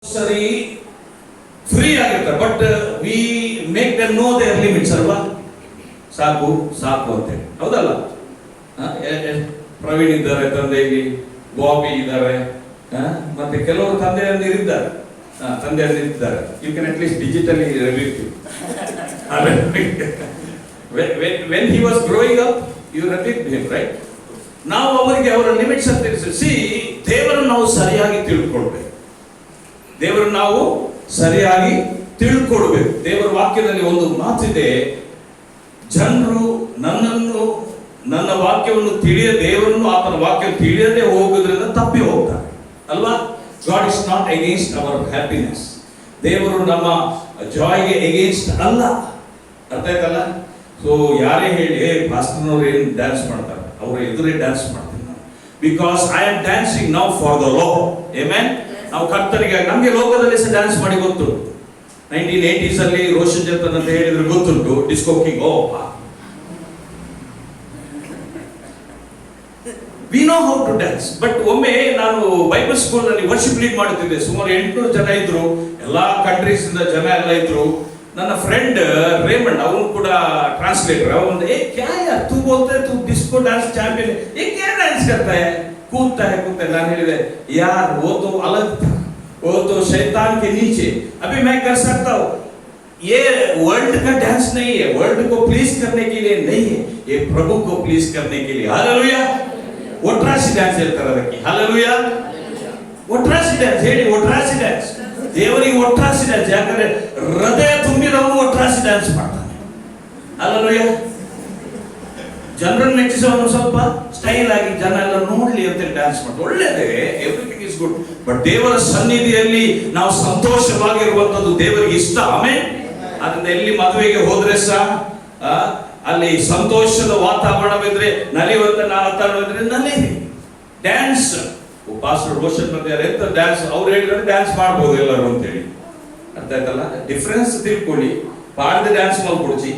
ಸರಿ ಫ್ರೀ ಆಗಿರ್ತಾರೆ, but we make them know their limits ಅಲ್ವಾ. ಸಾಕು ಸಾಕು ಅಂತೇಳಿ, ಹೌದಲ್ಲ. ಪ್ರವೀಣ್ ಇದ್ದಾರೆ ತಂದೆಯಲ್ಲಿ, ಬಾಬಿ ಇದ್ದಾರೆ, ಮತ್ತೆ ಕೆಲವರು ತಂದೆಯಂದಿರಿದ್ದಾರೆ. You can at least digitally review. When he was growing up you repeat him, right. ನಾವು ಅವರಿಗೆ ಅವರ ಲಿಮಿಟ್ಸ್ ಅಂತ ತಿಳಿಸಿ, ದೇವರನ್ನು ನಾವು ಸರಿಯಾಗಿ ತಿಳ್ಕೊಳ್ಬೇಕು. ದೇವರನ್ನು ನಾವು ಸರಿಯಾಗಿ ತಿಳ್ಕೊಳ್ಬೇಕು. ದೇವರ ವಾಕ್ಯದಲ್ಲಿ ಒಂದು ಮಾತಿದೆ, ಜನರು ನನ್ನ ವಾಕ್ಯವನ್ನು ದೇವರನ್ನು ಆತನ ವಾಕ್ಯ ತಿಳಿಯದೆ ಹೋಗೋದ್ರಿಂದ ತಪ್ಪಿ ಹೋಗ್ತಾರೆ ಅಲ್ವಾ. God is not against our happiness. ದೇವರು ನಮ್ಮ ಜಾಯ್ಗೆ ಅಗೇನ್ಸ್ಟ್ ಅಲ್ಲ. ಅರ್ಥ ಆಯ್ತಲ್ಲ. ಸೊ ಯಾರೇ ಹೇಳಿ ಪಾಸ್ಟರ್ನವ್ರು ಏನು ಡ್ಯಾನ್ಸ್ ಮಾಡ್ತಾರೆ, ಅವರ ಎದುರೇ ಡ್ಯಾನ್ಸ್ ಮಾಡ್ತೀನಿ ನಾನು, because I am dancing now for the lord. Amen. ನಾವು ಕರ್ತನಿಗೆ, ನಮಗೆ ಲೋಕದಲ್ಲಿ ಸಹ ಡ್ಯಾನ್ಸ್ ಮಾಡಿ ಗೊತ್ತು. 1980s ಅಲ್ಲಿ ರೋಷನ್ ಜತನ್ ಅಂತ ಹೇಳಿದ್ರೆ ಗೊತ್ತುಂಟು, disco king. We know how to dance. But ಒಮ್ಮೆ ನಾನು ಬೈಬಲ್ ಸ್ಕೂಲ್ ನಲ್ಲಿ ವರ್ಷಿಪ್ ಲೀಡ್ ಮಾಡುತ್ತಿದ್ದೆ. ಸುಮಾರು 800 ಜನ ಇದ್ರು, ಎಲ್ಲಾ ಕಂಟ್ರೀಸ್ ಇಂದ ಜನ ಎಲ್ಲ ಇದ್ರು. ನನ್ನ ಫ್ರೆಂಡ್ ರೇಮಂಡ್, ಅವನು ಕೂಡ ಟ್ರಾನ್ಸ್ಲೇಟರ್. ಅವನು ಕ್ಯಾ ಯಾರ್ ತೂ ಬೋಲ್ತಾ है, तू डिस्को डांस चैंपियन है, ये क्या डांस करता है, कूदता है. ನಾನು ಹೇಳಿದೆ, यार वो तो अलग था, वो तो शैतान के नीचे, अभी मैं कर सकता हूँ. ये वर्ल्ड का डांस नहीं है, वर्ल्ड को प्लीज करने के लिए नहीं है, ये प्रभु को प्लीज करने के लिए. हालेलुया. ಒಟ್ರಾಸಿ ಡ್ಯಾನ್ಸ್ ಹೇಳ್ತಾರೆ ಅದಕ್ಕೆ. ಹಾಲೆಲೂಯಾ. ಒಟ್ರಾಸಿ ಡ್ಯಾನ್ಸ್ ಹೇಳಿ, ಒಟ್ರಾಸಿ ಡ್ಯಾನ್ಸ್. ದೇವರಿಗೆ ಒಟ್ರಾಸಿ ಡ್ಯಾನ್ಸ್, ಯಾಕಂದ್ರೆ ಹೃದಯ ತುಂಬಿದವನು ಒಟ್ರಾಸಿ ಡ್ಯಾನ್ಸ್ ಮಾಡ್ತಾನೆ. ಹಾಲೆಲೂಯಾ. ಜನರನ್ನು ಮೆಚ್ಚಿಸೋನು ಸ್ವಲ್ಪ ಸ್ಟೈಲ್ ಆಗಿ ಜನ ಎಲ್ಲ ನೋಡ್ಲಿ ಅಂತ ಡ್ಯಾನ್ಸ್ ಮಾಡ್ತಾರೆ, ಒಳ್ಳೆಯದೇ, ಎವ್ರಿಥಿಂಗ್ ಇಸ್ ಗುಡ್. ಬಟ್ ದೇವರ ಸನ್ನಿಧಿಯಲ್ಲಿ ನಾವು ಸಂತೋಷವಾಗಿರುವಂತದ್ದು ದೇವರಿಗೆ ಇಷ್ಟ. ಆಮೇಲೆ ಅದರಿಂದ ಎಲ್ಲಿ ಮದುವೆಗೆ ಹೋದ್ರೆ ಸಹ ಅಲ್ಲಿ ಸಂತೋಷದ ವಾತಾವರಣವಿದ್ರೆ, ನಲಿಯುವಂತ ವಾತಾವರಣವಿದ್ರೆ ನಲೀರಿ. ಡ್ಯಾನ್ಸ್ ಪಾಸ್ಟರ್ ರೋಷನ್ ಬಂದಿದ್ದಾರೆ ಅಂತ ಡ್ಯಾನ್ಸ್ ಅವ್ರು ಹೇಳಿದ್ರೆ ಡ್ಯಾನ್ಸ್ ಮಾಡ್ಬೋದು ಎಲ್ಲರೂ ಅಂತ ಹೇಳಿ. ಅರ್ಥ ಆಯ್ತಲ್ಲ. ಡಿಫ್ರೆನ್ಸ್ ತಿಳ್ಕೊಳ್ಳಿ. ಪಾಡ್ದ ಡ್ಯಾನ್ಸ್ ಮಾಡ್ಕೊಡ್ಸಿ.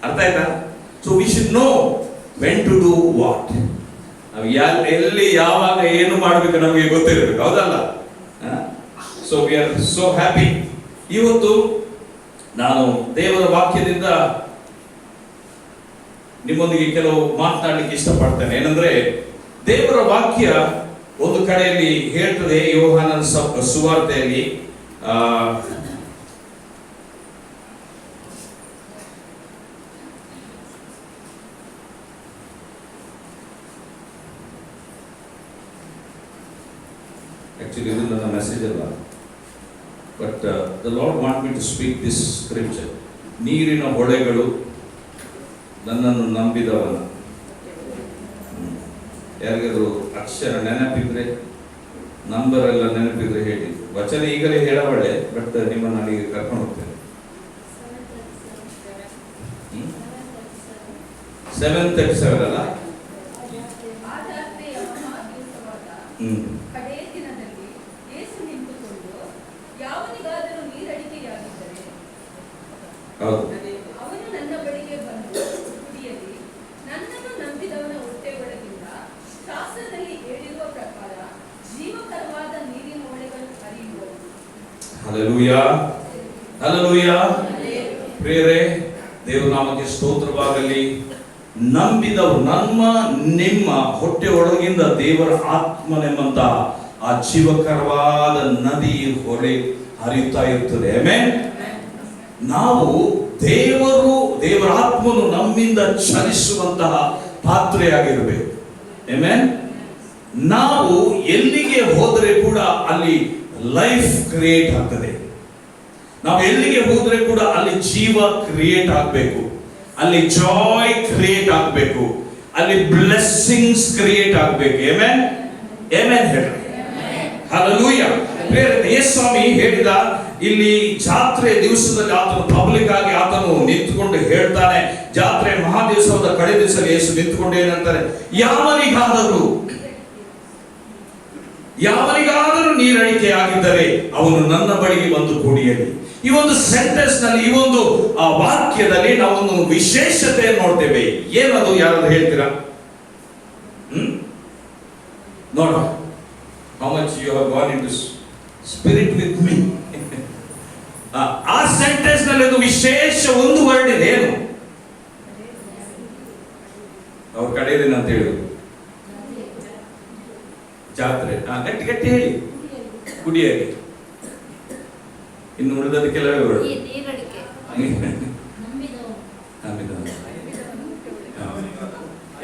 ಅರ್ಥ ಆಯ್ತಾ. So we should know when to do what. ನಾವು ಎಲ್ಲಿ ಯಾವಾಗ ಏನು ಮಾಡ್ಬೇಕು ನಮಗೆ ಗೊತ್ತಿರಬೇಕು, ಹೌದಲ್ಲ. So we are so happy. ಇವತ್ತು ನಾನು ದೇವರ ವಾಕ್ಯದಿಂದ ನಿಮ್ಮೊಂದಿಗೆ ಕೆಲವು ಮಾತನಾಡಲಿಕ್ಕೆ ಇಷ್ಟಪಡ್ತೇನೆ. ಏನಂದ್ರೆ, ದೇವರ ವಾಕ್ಯ ಒಂದು ಕಡೆಯಲ್ಲಿ ಹೇಳ್ತದೆ, ಯೋಹಾನನ ಸುವಾರ್ತೆಯಲ್ಲಿ ಆಕ್ಚುಲಿ ಇದು ನನ್ನ ಮೆಸೇಜ್ ಅಲ್ಲ, but the Lord want me to speak this scripture. ನೀರಿನ ಹೊಳೆಗಳು ನನ್ನನ್ನು ನಂಬಿದವನ. ಯಾರಿಗಾದ್ರು ಅಕ್ಷರ ನೆನಪಿದ್ರೆ, ನಂಬರ್ ಎಲ್ಲ ನೆನಪಿದ್ರೆ ಹೇಳಿ. ವಚನ ಈಗಲೇ ಹೇಳಬಲ್ಲೆ, ಬಟ್ ನಿಮ್ಮನ್ನು ನನಗೆ ಕರ್ಕೊಂಡು ಹೋಗ್ತೇನೆ. 737 ಅಲ್ಲ. ಹೌದು. ಅವನು ನನ್ನ ಬಳಿಗೆ ಬಂದು ಕುಡಿಯಲಿ, ನನ್ನನ್ನು ನಂಬಿದವನ ಹೊಟ್ಟೆ ಒಳಗಿಂದ ಶಾಸ್ತ್ರದಲ್ಲಿ ಹೇಳಿರುವ ಪ್ರಕಾರ ಜೀವಕರವಾದ ನೀರಿನ ಹೊಳೆಗಳು ಹರಿಯುವವು. Hallelujah, hallelujah. ಪ್ರಿಯರೇ, ದೇವರ ನಾಮಕ್ಕೆ ಸ್ತೋತ್ರವಾಗಲಿ. ನಂಬಿದವರು, ನಿಮ್ಮ ಹೊಟ್ಟೆ ಒಳಗಿಂದ ದೇವರ ಆತ್ಮನೆಂಬಂತ ಆ ಜೀವಕರವಾದ ನದಿ ಹೊಳೆ ಹರಿಯುತ್ತಾ ಇರ್ತದೆ. ಆಮೆನ್. ನಾವು ದೇವರ ಆತ್ಮನು ನಮ್ಮಿಂದ ಚಲಿಸುವಂತಹ ಪಾತ್ರೆಯಾಗಿರಬೇಕು. ಆಮೆನ್. ನಾವು ಎಲ್ಲಿಗೆ ಹೋದರೆ ಕೂಡ ಅಲ್ಲಿ ಲೈಫ್ ಕ್ರಿಯೇಟ್ ಆಗ್ತದೆ. ನಾವು ಎಲ್ಲಿಗೆ ಹೋದ್ರೆ ಕೂಡ ಅಲ್ಲಿ ಜೀವ ಕ್ರಿಯೇಟ್ ಆಗಬೇಕು, ಅಲ್ಲಿ ಜಾಯ್ ಕ್ರಿಯೇಟ್ ಆಗಬೇಕು, ಅಲ್ಲಿ ಬ್ಲೆಸ್ಸಿಂಗ್ಸ್ ಕ್ರಿಯೇಟ್ ಆಗಬೇಕು. ಆಮೆನ್, ಆಮೆನ್ ಹೇಳ್ರಿ. ಹಲ್ಲೆಲೂಯಾ. ಯೇಸುಸ್ವಾಮಿ ಹೇಳಿದ, ಇಲ್ಲಿ ಜಾತ್ರೆ ದಿವಸದಲ್ಲಿ ಆತನು ಪಬ್ಲಿಕ್ ಆಗಿ ಆತನು ನಿಂತುಕೊಂಡು ಹೇಳ್ತಾನೆ. ಜಾತ್ರೆ ಮಹಾದಿವಸದ ಕಡೆ ದಿವಸ ಯೇಸು ನಿಂತುಕೊಂಡು ಏನಂತಾರೆ, ಯಾವನಿಗಾದರೂ ನೀರಡಿಕೆ ಆಗಿದ್ದರೆ ಅವನು ನನ್ನ ಬಳಿಗೆ ಬಂದು ಕುಡಿಯಲಿ. ಈ ಒಂದು ಸೆಂಟೆನ್ಸ್ ನಲ್ಲಿ, ಈ ಒಂದು ವಾಕ್ಯದಲ್ಲಿ ನಾವೊಂದು ವಿಶೇಷತೆಯನ್ನು ನೋಡ್ತೇವೆ. ಏನದು, ಯಾರಾದ್ರೂ ಹೇಳ್ತೀರಾ? ನೋಡ, you have gone into spirit with me. ಆ ಸೆಂಟೆನ್ಸ್ ನಲ್ಲಿ ಒಂದು ವಿಶೇಷ ಒಂದು ವರ್ಡ್ ಇದೆ. ಏನು ಅವ್ರ ಕಡೆಯದೇನು ಅಂತ ಹೇಳಿದ್ರು? ಜಾತ್ರೆ. ಗಟ್ಟಿ ಗಟ್ಟಿ ಹೇಳಿ. ಕುಡಿಯಲಿ. ಇನ್ನು ಉಳಿದ ಕೆಲವೇ ವರ್ಡ್.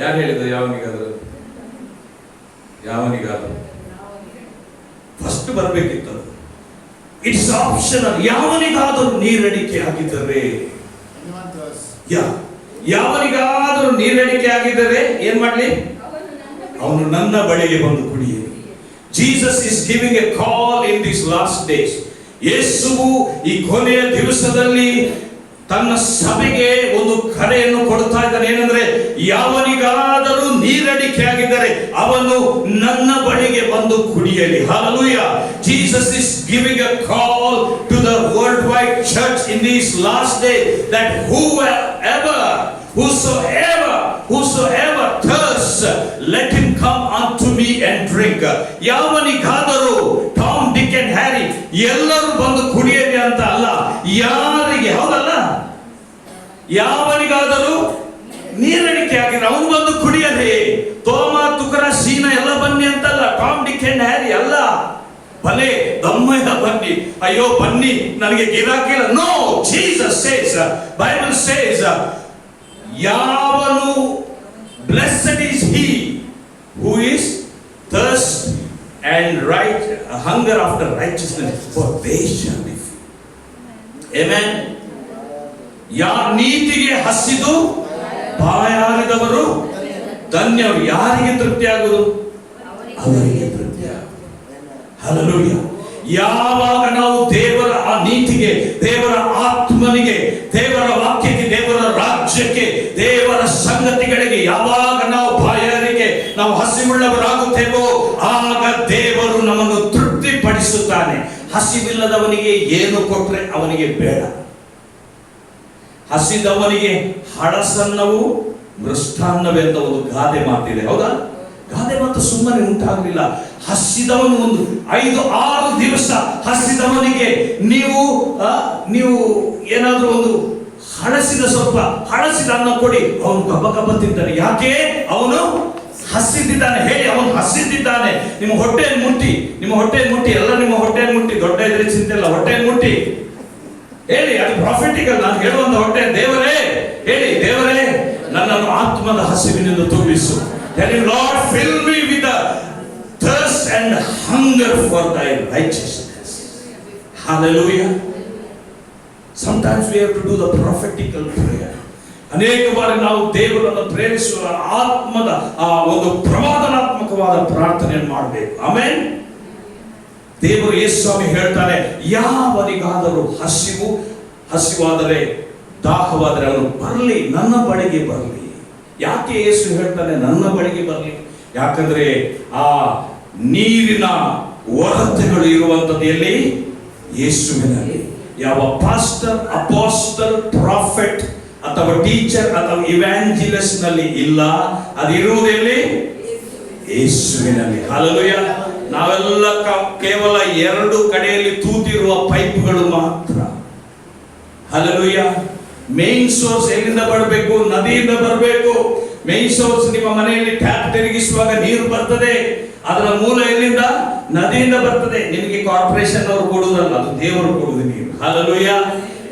ಯಾರು ಹೇಳಿದ್ರು? ಯಾವನಿಗಾದ್ರು ಫಸ್ಟ್ ಬರ್ಬೇಕಿತ್ತು. It's optional. ಯಾವನಿಗಾದರೂ ನೀರಡಿಕೆ ಆಗಿದ್ದರೆ, ಯಾವನಿಗಾದರೂ ನೀರಡಿಕೆ ಆಗಿದ್ದರೆ ಏನ್ ಮಾಡ್ಲಿ? ಅವನು ನನ್ನ ಬಳಿಗೆ ಬಂದು ಕುಡಿಯಲಿ. Jesus is giving a call in this last days. ಯೇಸುವು ಈ ಕೊನೆಯ ದಿವಸದಲ್ಲಿ ತನ್ನ ಸಭೆಗೆ ಒಂದು ಕರೆಯನ್ನು ಕೊಡ್ತಾ ಇದ್ದಾನೆ. ಏನಂದ್ರೆ, ಯಾವನಿಗಾದರೂ ನೀರಡಿಕೆ ಆಗಿದ್ದರೆ ಅವನು ನನ್ನ ಬಳಿಗೆ ಬಂದು ಕುಡಿಯಲಿ. Hallelujah. Jesus is giving a call to the worldwide church in these last days that whosoever thirsts, let him come unto me and drink. ಯಾವನಿಗಾದರೂ, ಟಾಮ್, ಡಿಕ್ ಅಂಡ್ ಹ್ಯಾರಿ ಎಲ್ಲರೂ ಬಂದು ಕುಡಿಯಲಿ ಅಂತ ಅಲ್ಲ, ಯಾರಿಗೆ, ಹೌದಲ್ಲ, ಯಾವನಿಗಾದರೂ ನೀರಡಿಕೆ ಆಗಿದ್ರೆ ಅವನು ಬಂದು ಕುಡಿಯಲಿ. ತೋಮ, ತುಕರ, ಶೀನ ಎಲ್ಲ ಬನ್ನಿ ಅಂತಲ್ಲ, ಟಾಮ್, ಡಿಕ್ ಅಂಡ್ ಹ್ಯಾರಿ ಅಲ್ಲ. ಭಲೆ ದಮ್ಮಯ್ಯ ಬನ್ನಿ, ಅಯ್ಯೋ ಬನ್ನಿ ನನಗೆ ಗಿರಾಕಿಲ್ಲ. No, Jesus says, Bible says, ಯಾವನು, blessed is he who is thirst and hunger after righteousness, for they shall be filled. Amen. ನೀತಿಗೆ ಹಸಿದು ಬಾಯಾರಿದವರು ಧನ್ಯರು. ಯಾರಿಗೆ ತೃಪ್ತಿ ಆಗುವುದು? ಅವರಿಗೆ ತೃಪ್ತಿ ಆಗುವುದು. ಹಲ್ಲೆಲೂಯಾ. ಯಾವಾಗ ನಾವು ದೇವರ ಆ ನೀತಿಗೆ, ದೇವರ ಆತ್ಮನಿಗೆ, ದೇವರ ವಾಕ್ಯಕ್ಕೆ, ದೇವರ ರಾಜ್ಯಕ್ಕೆ, ದೇವರ ಸಂಗತಿಗಳಿಗೆ ಯಾವಾಗ ನಾವು ಬಾಯಾರಿಕೆ, ನಾವು ಹಸಿವುಳ್ಳವರಾಗುತ್ತೇವೋ, ಆಗ ದೇವರು ನಮ್ಮನ್ನು ತೃಪ್ತಿಪಡಿಸುತ್ತಾನೆ. ಹಸಿವಿಲ್ಲದವನಿಗೆ ಏನು ಕೊಟ್ರೆ ಅವನಿಗೆ ಬೇಡ. ಹಸಿದವನಿಗೆ ಹಳಸನ್ನವು ಮೃಷ್ಟಾನ್ನವೆಂದ ಒಂದು ಗಾದೆ ಮಾತಿದೆ, ಹೌದಾ? ಗಾದೆ ಮಾತು ಸುಮ್ಮನೆ ಉಂಟಾಗಲಿಲ್ಲ. ಹಸಿದವನು ಒಂದು 5-6 ದಿವಸ ಹಸಿದವನಿಗೆ ನೀವು ಏನಾದ್ರೂ ಒಂದು ಸ್ವಲ್ಪ ಹಳಸಿದ ಅನ್ನ ಕೊಡಿ, ಅವನು ಗಬ್ಬ ತಿಂತಾನೆ. ಯಾಕೆ? ಅವನು ಹಸಿದಿದ್ದಾನೆ. ಹೇಳಿ, ಅವನು ಹಸಿದಿದ್ದಾನೆ. ನಿಮ್ಮ ಹೊಟ್ಟೆಯನ್ನು ಮುಟ್ಟಿ ಎಲ್ಲ ನಿಮ್ಮ ಹೊಟ್ಟೆಯನ್ನು ಮುಟ್ಟಿ, ದೊಡ್ಡ ಇದ್ರೆ ಚಿಂತೆ ಇಲ್ಲ, ಹೊಟ್ಟೆಯನ್ನು ಮುಟ್ಟಿ ಹೇಳಿ, ಅದು ಪ್ರಾಫಿಟಿಕಲ್. ನಾನು ಹೇಳುವಂತ ಹೊಟ್ಟೆ, ದೇವರೇ ಹೇಳಿ, ದೇವರೇ ನನ್ನನ್ನು ಆತ್ಮದ ಹಸಿವಿನಿಂದ ತುಂಬಿಸು. Tell him, Lord, fill me with the thirst and hunger for thy righteousness. Hallelujah. Sometimes we have to do the prophetical prayer. ಅನೇಕ ಬಾರಿ ನಾವು ದೇವರನ್ನು ಪ್ರೇರಿಸುವ ಆತ್ಮದ ಆ ಒಂದು ಪ್ರವಾದನಾತ್ಮಕವಾದ ಪ್ರಾರ್ಥನೆಯನ್ನು ಮಾಡಬೇಕು. ಆಮೆನ್. ದೇವರು ಯೇಸು ಸ್ವಾಮಿ ಹೇಳ್ತಾನೆ, ಯಾವನಿಗಾದರೂ ಹಸಿವಾದರೆ, ದಾಹವಾದರೆ ಅವನು ಬರಲಿ, ನನ್ನ ಬಳಿಗೆ ಬರಲಿ. ಯಾಕೆ ಯೇಸು ಹೇಳ್ತಾನೆ ನನ್ನ ಬಳಿಗೆ ಬರಲಿ? ಯಾಕಂದ್ರೆ ಆ ನೀರಿನ ಹೊರತೆಗಳು ಇರುವಂತದ್ದು ಎಲ್ಲಿ? ಯೇಸುವಿನಲ್ಲಿ. ಯಾವ ಪಾಸ್ಟರ್, ಅಪೋಸ್ಟಲ್, ಪ್ರಾಫೆಟ್ ಅಥವಾ ಟೀಚರ್ ಅಥವಾ ಇವ್ಯಾಂಜಲಿಸ್ಟ್ ನಲ್ಲಿ ಇಲ್ಲ. ಅದಿರುವುದೆಲ್ಲಿ? ಯೇಸುವಿನಲ್ಲಿ. ಹಲ್ಲೆಲೂಯಾ. ನಾವೆಲ್ಲ ಕೇವಲ 2 ಕಡೆಯಲ್ಲಿ ತೂತಿರುವ ಪೈಪ್ಗಳು ಮಾತ್ರ. ಹಲ್ಲೆಲೂಯಾ. ಮೇನ್ ಸೋರ್ಸ್ ಎಲ್ಲಿಂದ ಬರಬೇಕು? ನದಿಯಿಂದ ಬರಬೇಕು. ಮೇನ್ ಸೋರ್ಸ್ ನಿಮ್ಮ ಮನೆಯಲ್ಲಿ ಟ್ಯಾಪ್ ತಿರುಗಿಸುವಾಗ ನೀರು ಬರ್ತದೆ, ಅದರ ಮೂಲ ಎಲ್ಲಿಂದ? ನದಿಯಿಂದ ಬರ್ತದೆ. ನಿಮಗೆ ಕಾರ್ಪೊರೇಷನ್ ಅವರು ಕೊಡುವುದಲ್ಲ, ಅದು ದೇವರು ಕೊಡುವುದು ನೀರು. ಹಲ್ಲೆಲೂಯಾ.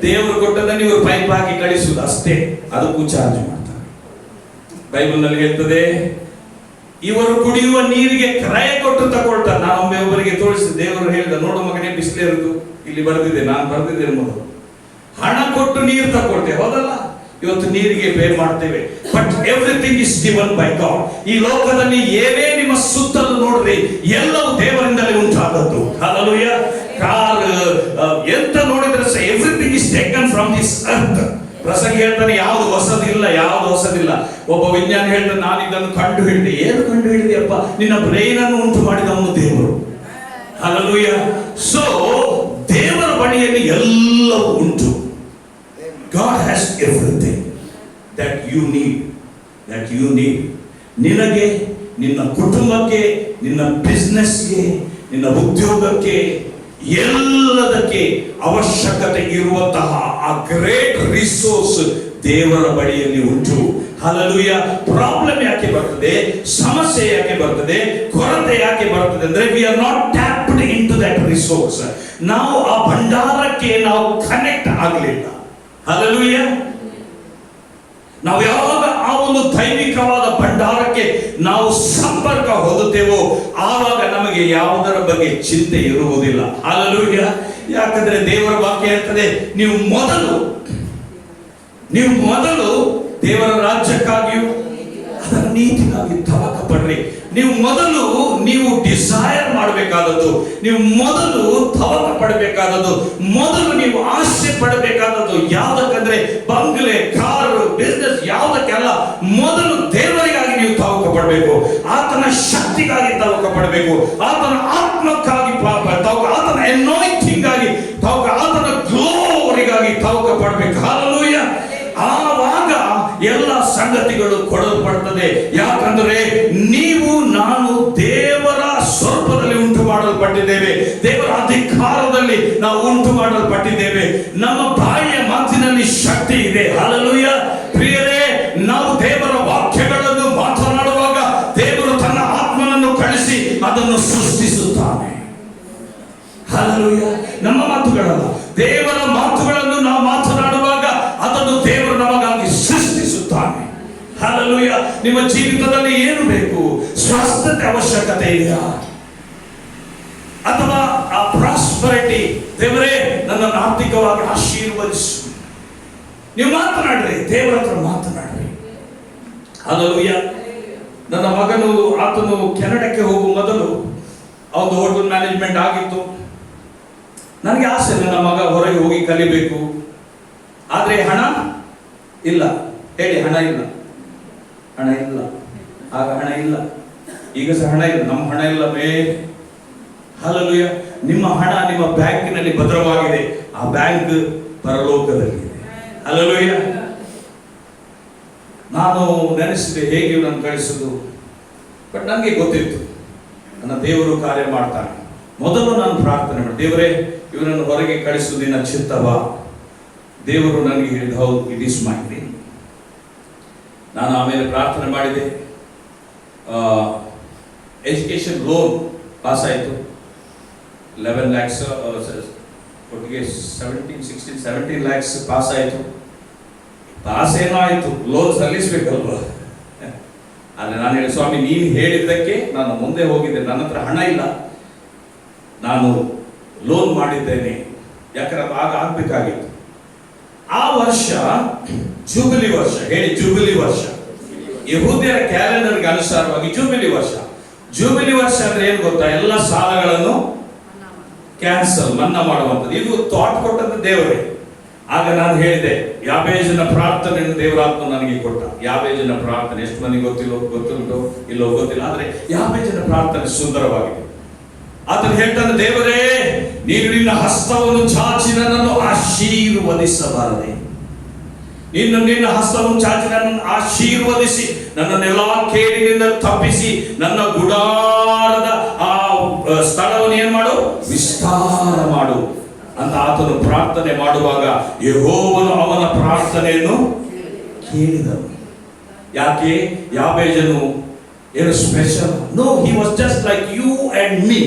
ದೇವರು ಕೊಟ್ಟದನ್ನು ನೀವು ಪೈಪ್ ಹಾಕಿ ಕಳಿಸುವುದು ಅಷ್ಟೇ, ಅದಕ್ಕೂ ಚಾರ್ಜ್ ಮಾಡ್ತಾರೆ. ಬೈಬಲ್ ನಲ್ಲಿ ಹೇಳ್ತದೆ, ಇವರು ಕುಡಿಯುವ ನೀರಿಗೆ ಕ್ರಯ ಕೊಟ್ಟು ತಗೊಳ್ತಾರೆ. ನಾನೊಮ್ಮೆ ಒಬ್ಬರಿಗೆ ತೋರಿಸಿದೆ, ದೇವರು ಹೇಳಿದ, ನೋಡು ಮಗನೇ, ಬಿಸಿಲೇರುದು ಇಲ್ಲಿ ಬರೆದಿದೆ, ನಾನು ಬರೆದಿದ್ದೇನೆ ಮೊದಲು. ಹಣ ಕೊಟ್ಟು ನೀರು ತಗೊಳ್ತೇವೆ, ಹೌದಲ್ಲ? ಇವತ್ತು ನೀರಿಗೆ ಪೇ ಮಾಡ್ತೇವೆ. But everything is given by god. ಈ ಲೋಕದಲ್ಲಿ ಏನೇ ನಿಮ್ಮ ಸುತ್ತಲೂ ನೋಡ್ರಿ, ಎಲ್ಲವೂ ದೇವರಿಂದಲೇ ಉಂಟಾದದ್ದು. ಹಲ್ಲೆಲೂಯಾ. ಕಾರ್ ಎಂತ ನೋಡಿದ್ರೆ ಸಹ everything is taken from this earth. ಪ್ರಸಂಗ ಹೇಳ್ತಾನೆ, ಯಾವುದು ಹೊಸದಿಲ್ಲ. ಒಬ್ಬ ವಿಜ್ಞಾನಿ ಹೇಳ್ತಾನೆ, ನಾನು ಇದನ್ನು ಕಂಡು ಹಿಡಿದೆ. ಏನು ಕಂಡು ಹಿಡಿದೆಯಪ್ಪ? ನಿನ್ನ ಬ್ರೈನ್ ಅನ್ನು ಉಂಟು ಮಾಡಿದವನು ದೇವರು. ಹಲ್ಲೆಲೂಯಾ. ಸೊ ದೇವರ ಬಳಿಯಲ್ಲಿ ಎಲ್ಲವೂ ಉಂಟು. God has everything that you need. ನಿನಗೆ, ನಿನ್ನ ಕುಟುಂಬಕ್ಕೆ, ನಿನ್ನ ಬಿಸ್ನೆಸ್ಗೆ, ನಿನ್ನ ಉದ್ಯೋಗಕ್ಕೆ, ಎಲ್ಲದಕ್ಕೆ ಅವಶ್ಯಕತೆ ಇರುವಂತಹ ಆ ಗ್ರೇಟ್ ರಿಸೋರ್ಸ್ ದೇವರ ಬಳಿಯಲ್ಲಿ ಉಂಟು. ಹಲ್ಲೆಲೂಯಾ. ಪ್ರಾಬ್ಲಮ್ ಯಾಕೆ ಬರ್ತದೆ, ಸಮಸ್ಯೆ ಯಾಕೆ ಬರ್ತದೆ, ಕೊರತೆ ಯಾಕೆ ಬರ್ತದೆ ಅಂದ್ರೆ we are not tapped into that resource. ನಾವು ಆ ಭಂಡಾರಕ್ಕೆ ನಾವು ಕನೆಕ್ಟ್ ಆಗಲಿಲ್ಲ. ಹಲ್ಲೆಲೂಯಾ. ನಾವು ಯಾವಾಗ ಆ ಒಂದು ದೈವಿಕವಾದ ಭಂಡಾರಕ್ಕೆ ನಾವು ಸಂಪರ್ಕ ಹೊಂದುತ್ತೇವೋ ಆವಾಗ ನಮಗೆ ಯಾವುದರ ಬಗ್ಗೆ ಚಿಂತೆ ಇರುವುದಿಲ್ಲ. ಹಲ್ಲೆಲೂಯಾ. ಯಾಕಂದ್ರೆ ದೇವರ ವಾಕ್ಯ ಹೇಳ್ತದೆ, ನೀವು ಮೊದಲು ದೇವರ ರಾಜ್ಯಕ್ಕಾಗಿಯೂ ಅದರ ನೀತಿಗಾಗಿ ತವಕ ಪಡ್ರಿ. ನೀವು ಡಿಸೈರ್ ಮಾಡಬೇಕಾದದ್ದು, ನೀವು ಮೊದಲು ತವಕ ಪಡಬೇಕಾದದ್ದು, ಮೊದಲು ನೀವು ಆಸೆ ಪಡಬೇಕಾದದ್ದು ಯಾವುದಕ್ಕಂದ್ರೆ ಬಂಗ್ಲೆ, ಕಾರು, ಬಿಸ್ನೆಸ್ ಯಾವುದಕ್ಕೆಲ್ಲ ಮೊದಲು ದೇವರಿಗಾಗಿ ನೀವು ತವಕ ಪಡಬೇಕು. ಆತನ ಶಕ್ತಿಗಾಗಿ ತವಕ ಪಡಬೇಕು, ಆತನ ಆತ್ಮಕ್ಕಾಗಿ ತವಕ, ಆತನ ಅನಾಯಿಂಟಿಂಗ್ ಆಗಿ ತವಕ, ಆತನ ಗ್ಲೋರಿಗಾಗಿ ತವಕ ಪಡಬೇಕು. ಹಲ್ಲೆಲೂಯಾ. ಆವಾಗ ಎಲ್ಲ ಸಂಗತಿಗಳು ಕೊಡಲ್ಪಡ್ತದೆ. ಯಾಕಂದ್ರೆ ನೀವು ನಾನು ದೇವರ ಸ್ವರೂಪದಲ್ಲಿ ಉಂಟು ಮಾಡಲ್ಪಟ್ಟಿದ್ದೇವೆ, ದೇವರ ಅಧಿಕಾರದಲ್ಲಿ ನಾವು ಉಂಟು ಮಾಡಲ್ಪಟ್ಟಿದ್ದೇವೆ. ನಮ್ಮ ಬಾಯಿಯ ಮಾತಿನಲ್ಲಿ ಶಕ್ತಿ ಇದೆ. ಹಲ್ಲೆಲೂಯಾ. ಪ್ರಿಯರೇ, ನಾವು ದೇವರ ವಾಕ್ಯಗಳನ್ನು ಮಾತನಾಡುವಾಗ ದೇವರು ತನ್ನ ಆತ್ಮನನ್ನು ಕಳಿಸಿ ಅದನ್ನು ಸೃಷ್ಟಿಸುತ್ತಾನೆ. ಹಲ್ಲೆಲೂಯಾ. ನಮ್ಮ ಮಾತುಗಳಲ್ಲ, ದೇವರ ಮಾತುಗಳನ್ನು ನಾವು ಮಾತನಾಡುವಾಗ ಅದನ್ನು ದೇವರು ನಮಗಾಗಿ ಸೃಷ್ಟಿಸುತ್ತಾನೆ. ಹಲ್ಲೆಲೂಯಾ. ನಿಮ್ಮ ಜೀವಿತದಲ್ಲಿ ಏನು ಬೇಕು? ಸ್ವಸ್ಥತೆ ಅವಶ್ಯಕತೆ ಇದೆಯಾ? ಅಥವಾ ಆ ಪ್ರಾಸ್ಪರಿಟಿ, ದೇವರೇ ನನ್ನನ್ನು ಆರ್ಥಿಕವಾಗಿ ಆಶೀರ್ವದಿಸು. ನೀವು ಮಾತನಾಡ್ರಿ, ದೇವರ ಹತ್ರ ಮಾತನಾಡ್ರಿ. ಹಲ್ಲೆಲೂಯಾ. ನನ್ನ ಮಗನು ಆತನು ಕೆನಡಕ್ಕೆ ಹೋಗುವ ಮೊದಲು ಅವನು ಹೋಟೆಲ್ ಮ್ಯಾನೇಜ್ಮೆಂಟ್ ಆಗಿತ್ತು. ನನಗೆ ಆಸೆ, ನನ್ನ ಮಗ ಹೊರಗೆ ಹೋಗಿ ಕಲಿಬೇಕು. ಆದ್ರೆ ಹಣ ಇಲ್ಲ. ಹೇಳಿ, ಹಣ ಇಲ್ಲ. ಆಗ ಹಣ ಇಲ್ಲ, ಈಗ ಸಹ ಹಣ ಇಲ್ಲ. ನಮ್ಮ ಹಣ ಇಲ್ಲ ಬೇರೆ. ಹಲ್ಲೆಲೂಯಾ. ನಿಮ್ಮ ಹಣ ನಿಮ್ಮ ಬ್ಯಾಂಕಿನಲ್ಲಿ ಭದ್ರವಾಗಿದೆ. ಆ ಬ್ಯಾಂಕ್ ಪರಲೋಕದಲ್ಲಿದೆ. ಹಲ್ಲೆಲೂಯಾ. ನಾನು ನೆನೆಸಿದೆ ಹೇಗೆ ಇವನನ್ನು ಕಳಿಸುದು, ಬಟ್ ನನಗೆ ಗೊತ್ತಿತ್ತು ನನ್ನ ದೇವರು ಕಾರ್ಯ ಮಾಡ್ತಾನೆ. ಮೊದಲು ನಾನು ಪ್ರಾರ್ಥನೆ ಮಾಡಿ, ದೇವರೇ ಇವನನ್ನು ಹೊರಗೆ ಕಳಿಸುವುದು ನಿನ್ನ ಚಿತ್ತವಾ? ದೇವರು ನನಗೆ ಹೇಳಿದ, ಹೌದು, ಇಟ್ ಈಸ್ ಮೈ ವಿಲ್. ನಾನು ಆಮೇಲೆ ಪ್ರಾರ್ಥನೆ ಮಾಡಿದೆ. ಎಜುಕೇಶನ್ ಲೋನ್ ಪಾಸ್ ಆಯಿತು. 11 lakhs, ಒಟ್ಟಿಗೆ 17 lakhs ಪಾಸ್ ಆಯಿತು. ಪಾಸ್ ಏನೋ ಆಯಿತು, ಲೋನ್ ಸಲ್ಲಿಸಬೇಕಲ್ವ. ಆದರೆ ನಾನು ಹೇಳಿ, ಸ್ವಾಮಿ ನೀನು ಹೇಳಿದ್ದಕ್ಕೆ ನಾನು ಮುಂದೆ ಹೋಗಿದ್ದೆ. ನನ್ನ ಹತ್ರ ಹಣ ಇಲ್ಲ, ನಾನು ಲೋನ್ ಮಾಡಿದ್ದೇನೆ. ಯಾಕಂದ್ರೆ ಆಗ ಆಗ್ಬೇಕಾಗಿತ್ತು. ಆ ವರ್ಷ ಜೂಬಿಲಿ ವರ್ಷ. ಹೇಳಿ, ಜೂಬಿಲಿ ವರ್ಷ. ಯಹೂದ್ಯರ ಕ್ಯಾಲೆಂಡರ್ಗೆ ಅನುಸಾರವಾಗಿ ಜೂಬಿಲಿ ವರ್ಷ. ಜೂಬಿಲಿ ವರ್ಷ ಅಂದ್ರೆ ಏನು ಗೊತ್ತಾ? ಎಲ್ಲ ಸಾಲಗಳನ್ನು ಕ್ಯಾನ್ಸಲ್, ಮನ್ನಾ ಮಾಡುವಂಥದ್ದು. ಇದು ಥಾಟ್ ಕೊಟ್ಟದ್ದು ದೇವರೇ. ಆಗ ನಾನು ಹೇಳಿದೆ, ಯಾಬೇಜನ ಪ್ರಾರ್ಥನೆಯನ್ನು ದೇವರಾತ್ಮ ನನಗೆ ಕೊಟ್ಟ. ಯಾಬೇಜನ ಪ್ರಾರ್ಥನೆ ಎಷ್ಟು ಮಂದಿ ಗೊತ್ತುಂಟು ಇಲ್ಲೋ ಗೊತ್ತಿಲ್ಲ, ಆದ್ರೆ ಯಾಬೇಜನ ಪ್ರಾರ್ಥನೆ ಸುಂದರವಾಗಿದೆ. ಆತನು ಹೇಳ್ತಾನೆ, ದೇವರೇ ನೀನು ನಿನ್ನ ಹಸ್ತವನ್ನು ಚಾಚಿ ನನ್ನನ್ನು ಆಶೀರ್ವದಿಸಬಾರದೆ. ನಿನ್ನ ಹಸ್ತವನ್ನು ಚಾಚಿ ನನ್ನನ್ನು ಆಶೀರ್ವದಿಸಿ ನನ್ನನ್ನೆಲ್ಲಾ ಕೇಡಿನಿಂದ ತಪ್ಪಿಸಿ ನನ್ನ ಗುಡಾರದ ಆ ಸ್ಥಳವನ್ನು ಏನ್ ಮಾಡು, ವಿಸ್ತಾರ ಮಾಡು ಅಂತ ಆತನು ಪ್ರಾರ್ಥನೆ ಮಾಡುವಾಗ ಯೆಹೋವನು ಅವನ ಪ್ರಾರ್ಥನೆಯನ್ನು ಕೇಳಿದನು. ಯಾಕೆ? ಯಾಬೇಜನು ಏನು special? No, he was just like you and me.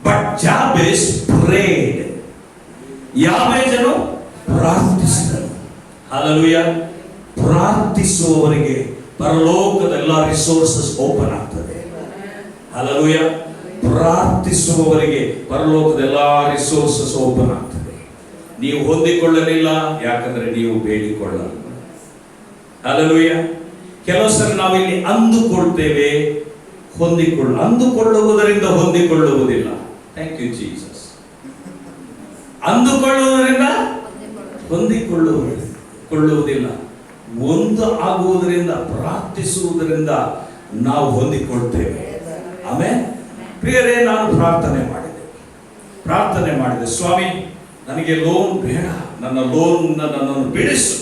But Jabez prayed. ಯಾಬೇಜನು ಪ್ರಾರ್ಥಿಸಿದನು. ಹಲ್ಲೆಲೂಯಾ. ಪ್ರಾರ್ಥಿಸುವವರಿಗೆ ಪರಲೋಕದ ಎಲ್ಲ ರಿಸೋರ್ಸಸ್ ಓಪನ್ ಆಗ್ತದೆ. ಹಲ್ಲೆಲೂಯಾ. ಪ್ರಾರ್ಥಿಸುವವರಿಗೆ ಪರಲೋಕದ ಎಲ್ಲ ರಿಸೋರ್ಸಸ್ ಓಪನ್ ಆಗ್ತದೆ. ನೀವು ಹೊಂದಿಕೊಳ್ಳಲಿಲ್ಲ, ಯಾಕಂದ್ರೆ ನೀವು ಬೇಡಿಕೊಳ್ಳಲ್ಲ. ಹಲ್ಲೆಲೂಯಾ. ಕೆಲವು ಸಲ ನಾವಿಲ್ಲಿ ಅಂದುಕೊಳ್ತೇವೆ, ಅಂದುಕೊಳ್ಳುವುದರಿಂದ ಹೊಂದಿಕೊಳ್ಳುವುದಿಲ್ಲ. Thank you Jesus. ಅಂದುಕೊಳ್ಳುವುದರಿಂದ ಹೊಂದಿಕೊಳ್ಳುವುದಿಲ್ಲ. ಒಂದು ಆಗುವುದರಿಂದ, ಪ್ರಾರ್ಥಿಸುವುದರಿಂದ ನಾವು ಹೊಂದಿಕೊಳ್ತೇವೆ. ಆಮೇಲೆ ಪ್ರಿಯರೇ, ನಾನು ಪ್ರಾರ್ಥನೆ ಮಾಡಿದೆ, ಸ್ವಾಮಿ ನನಗೆ ಲೋನ್ ಬೇಡ, ನನ್ನ ಲೋನ್ ನನ್ನನ್ನು ಬಿಡಿಸು.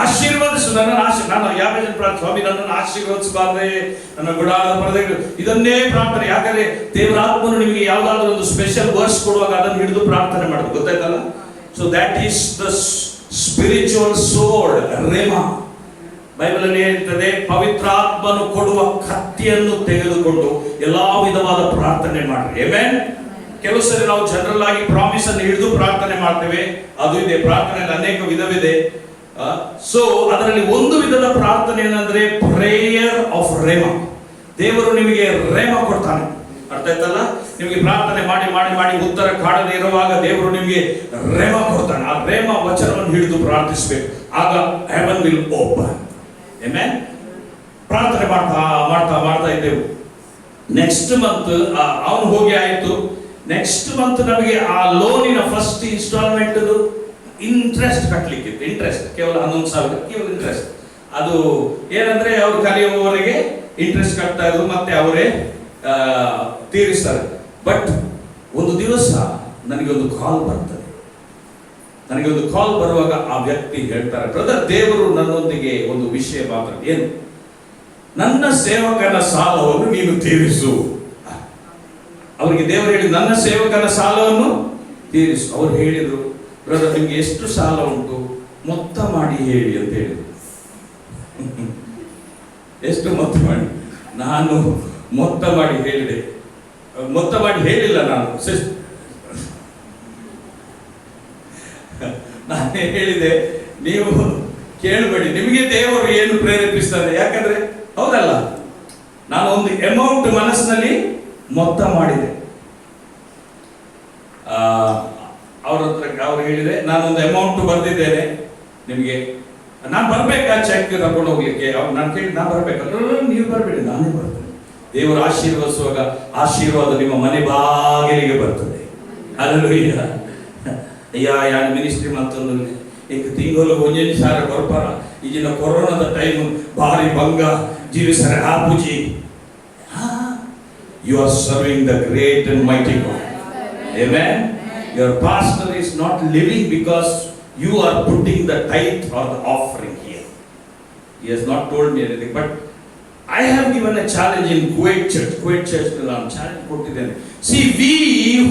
ಆಶೀರ್ವದಿಸು ನಾನು ಯಾವ ಸ್ವಾಮಿ ನನ್ನನ್ನು ಆಶೀರ್ವದಿಸಬಾರ್ದೆ, ನನ್ನ ಗುಡಾರದ ಪರದೆಗಳು, ಇದನ್ನೇ ಪ್ರಾರ್ಥನೆ. ಯಾಕಂದ್ರೆ ದೇವರ ಆತ್ಮನು ನಿಮಗೆ ಯಾವ್ದಾದ್ರು ಒಂದು ಸ್ಪೆಷಲ್ ವರ್ಸ್ ಕೊಡುವಾಗ ಅದನ್ನು ಹಿಡಿದು ಪ್ರಾರ್ಥನೆ ಮಾಡೋದು, ಗೊತ್ತಾಯ್ತಲ್ಲ? So that is the spiritual sword rhema. Bible ಅಲ್ಲಿ ಹೇಳ್ತದೆ, ಪವಿತ್ರಾತ್ಮನು ಕೊಡುವ ಕತ್ತಿಯನ್ನು ತೆಗೆದುಕೊಂಡು ಎಲ್ಲಾ ವಿಧವಾದ ಪ್ರಾರ್ಥನೆ ಮಾಡ್ರಿ. ಆಮೆನ್. ಕೆಲವು ಸರಿ ನಾವು ಜನರಲ್ ಆಗಿ ಪ್ರಾಮಿಸ್ ಅನ್ನು ಹಿಡಿದು ಪ್ರಾರ್ಥನೆ ಮಾಡ್ತೇವೆ, ಅದು ಇದೆ. ಪ್ರಾರ್ಥನೆಯಲ್ಲಿ ಅನೇಕ ವಿಧವಿದೆ. ಸೊ ಅದರಲ್ಲಿ ಒಂದು ವಿಧದ ಪ್ರಾರ್ಥನೆ ಏನಂದ್ರೆ ಪ್ರೇಯರ್ ಆಫ್ ರೇಮ. ದೇವರು ನಿಮಗೆ ರೇಮ ಕೊಡ್ತಾನೆ, ಅರ್ಥ ಆಯ್ತಲ್ಲ? ನಿಮಗೆ ಪ್ರಾರ್ಥನೆ ಮಾಡಿ ಮಾಡಿ ಮಾಡಿ ಉತ್ತರ ಕಾಣದೇ ಇರುವಾಗ ದೇವರು ನಿಮಗೆ ರೇಮ ಕೊಡ್ತಾನೆ. ಆ ರೇಮ ವಚನವನ್ನು ಹಿಡಿದು ಪ್ರಾರ್ಥಿಸಬೇಕು, ಆಗ ಹೆವನ್ ವಿಲ್ ಓಪನ್. ಆಮೆನ್. ಪ್ರಾರ್ಥನೆ ಮಾಡ್ತಾ ಮಾಡ್ತಾ ಮಾಡ್ತಾ ಇದ್ದೆವು. ನೆಕ್ಸ್ಟ್ ಮಂತ್ ಅವನು ಹೋಗಿ ಆಯ್ತು. ನೆಕ್ಸ್ಟ್ ಮಂತ್ ನಮಗೆ ಆ ಲೋನಿನ ಫಸ್ಟ್ ಇನ್ಸ್ಟಾಲ್ಮೆಂಟ್ ಇಂಟ್ರೆಸ್ಟ್ ಕಟ್ಟಲಿಕ್ಕಿತ್ತು. ಇಂಟ್ರೆಸ್ಟ್ ಕೇವಲ 11,000 ಕೇವಲ ಇಂಟ್ರೆಸ್ಟ್. ಅದು ಏನಂದ್ರೆ ಅವರು ಕಲಿಯುವವರೆಗೆ ಇಂಟ್ರೆಸ್ಟ್ ಕಟ್ತಾ ಇದ್ರು, ಮತ್ತೆ ಅವರೇ ತೀರಿಸ್ತಾರೆ. ಬಟ್ ಒಂದು ದಿವಸ ನನಗೆ ಒಂದು ಕಾಲ್ ಬರ್ತದೆ. ನನಗೆ ಒಂದು ಕಾಲ್ ಬರುವಾಗ ಆ ವ್ಯಕ್ತಿ ಹೇಳ್ತಾರೆ, ಬ್ರದರ್, ದೇವರು ನನ್ನೊಂದಿಗೆ ಒಂದು ವಿಷಯ ಮಾತ್ರ. ಏನು? ನನ್ನ ಸೇವಕನ ಸಾಲವನ್ನು ನೀನು ತೀರಿಸು. ಅವರಿಗೆ ದೇವರು ಹೇಳಿ, ನನ್ನ ಸೇವಕನ ಸಾಲವನ್ನು ತೀರಿಸು. ಅವ್ರು ಹೇಳಿದ್ರು, ಬ್ರದರ್, ನಿಮ್ಗೆ ಎಷ್ಟು ಸಾಲ ಉಂಟು ಮೊತ್ತ ಮಾಡಿ ಹೇಳಿ ಅಂತ ಹೇಳಿದ್ರು. ಎಷ್ಟು ಮೊತ್ತ ಮಾಡಿ? ನಾನು ಮೊತ್ತ ಮಾಡಿ ಹೇಳಿದೆ. ಮೊತ್ತ ಮಾಡಿ ಹೇಳಿಲ್ಲ ನಾನೇ ಹೇಳಿದೆ, ನೀವು ಕೇಳಬೇಡಿ, ನಿಮಗೆ ದೇವರು ಏನು ಪ್ರೇರೇಪಿಸ್ತಾರೆ. ಯಾಕಂದ್ರೆ ಹೌದಲ್ಲ, ನಾನು ಒಂದು ಅಮೌಂಟ್ ಮನಸ್ಸಿನಲ್ಲಿ ಮೊತ್ತ ಮಾಡಿದೆ. ಅವ್ರ ಹತ್ರ ಅವ್ರು ಹೇಳಿದೆ, ನಾನೊಂದು ಅಮೌಂಟ್ ಬರ್ದಿದ್ದೇನೆ ನಿಮಗೆ, ನಾನು ಬರ್ಬೇಕಾ ಚೆಕ್ ತಗೊಂಡು ಹೋಗ್ಲಿಕ್ಕೆ? ನಾನು ಕೇಳಿ, ನಾನು ಬರ್ಬೇಕಲ್ಲ? ನೀವು ಬರಬೇಡಿ, ನಾನೇ ಬರ್ತೇನೆ. ದೇವರು ಆಶೀರ್ವದಿಸುವಾಗ ಆಶೀರ್ವಾದ ನಿಮ್ಮ ಮನೆ ಬಾಗಿಲಿಗೆ ಬರ್ತದೆ. ಹಲ್ಲೆಲೂಯಾ. ಯಾನ್ ಮಿನಿಸ್ಟ್ರಿ ಮತ್ತೊಂದು ಈಗ ತಿಂಗಳು 1,000 ಬರ್ಪಾರ. ಈಗಿನ ಕೊರೋನಾದ ಟೈಮ್ ಭಾರಿ ಭಂಗ ಜೀವಿಸರೆ ಆಪುಜಿ. You are serving the great and mighty God. Amen. Your pastor is not living because you are putting the tithe or the offering here. He has not told me anything, but I have given a challenge in Kuwait Church. Kuwait Church ನಾನು challenge ಕೊಟ್ಟಿದ್ದೇನೆ. See, we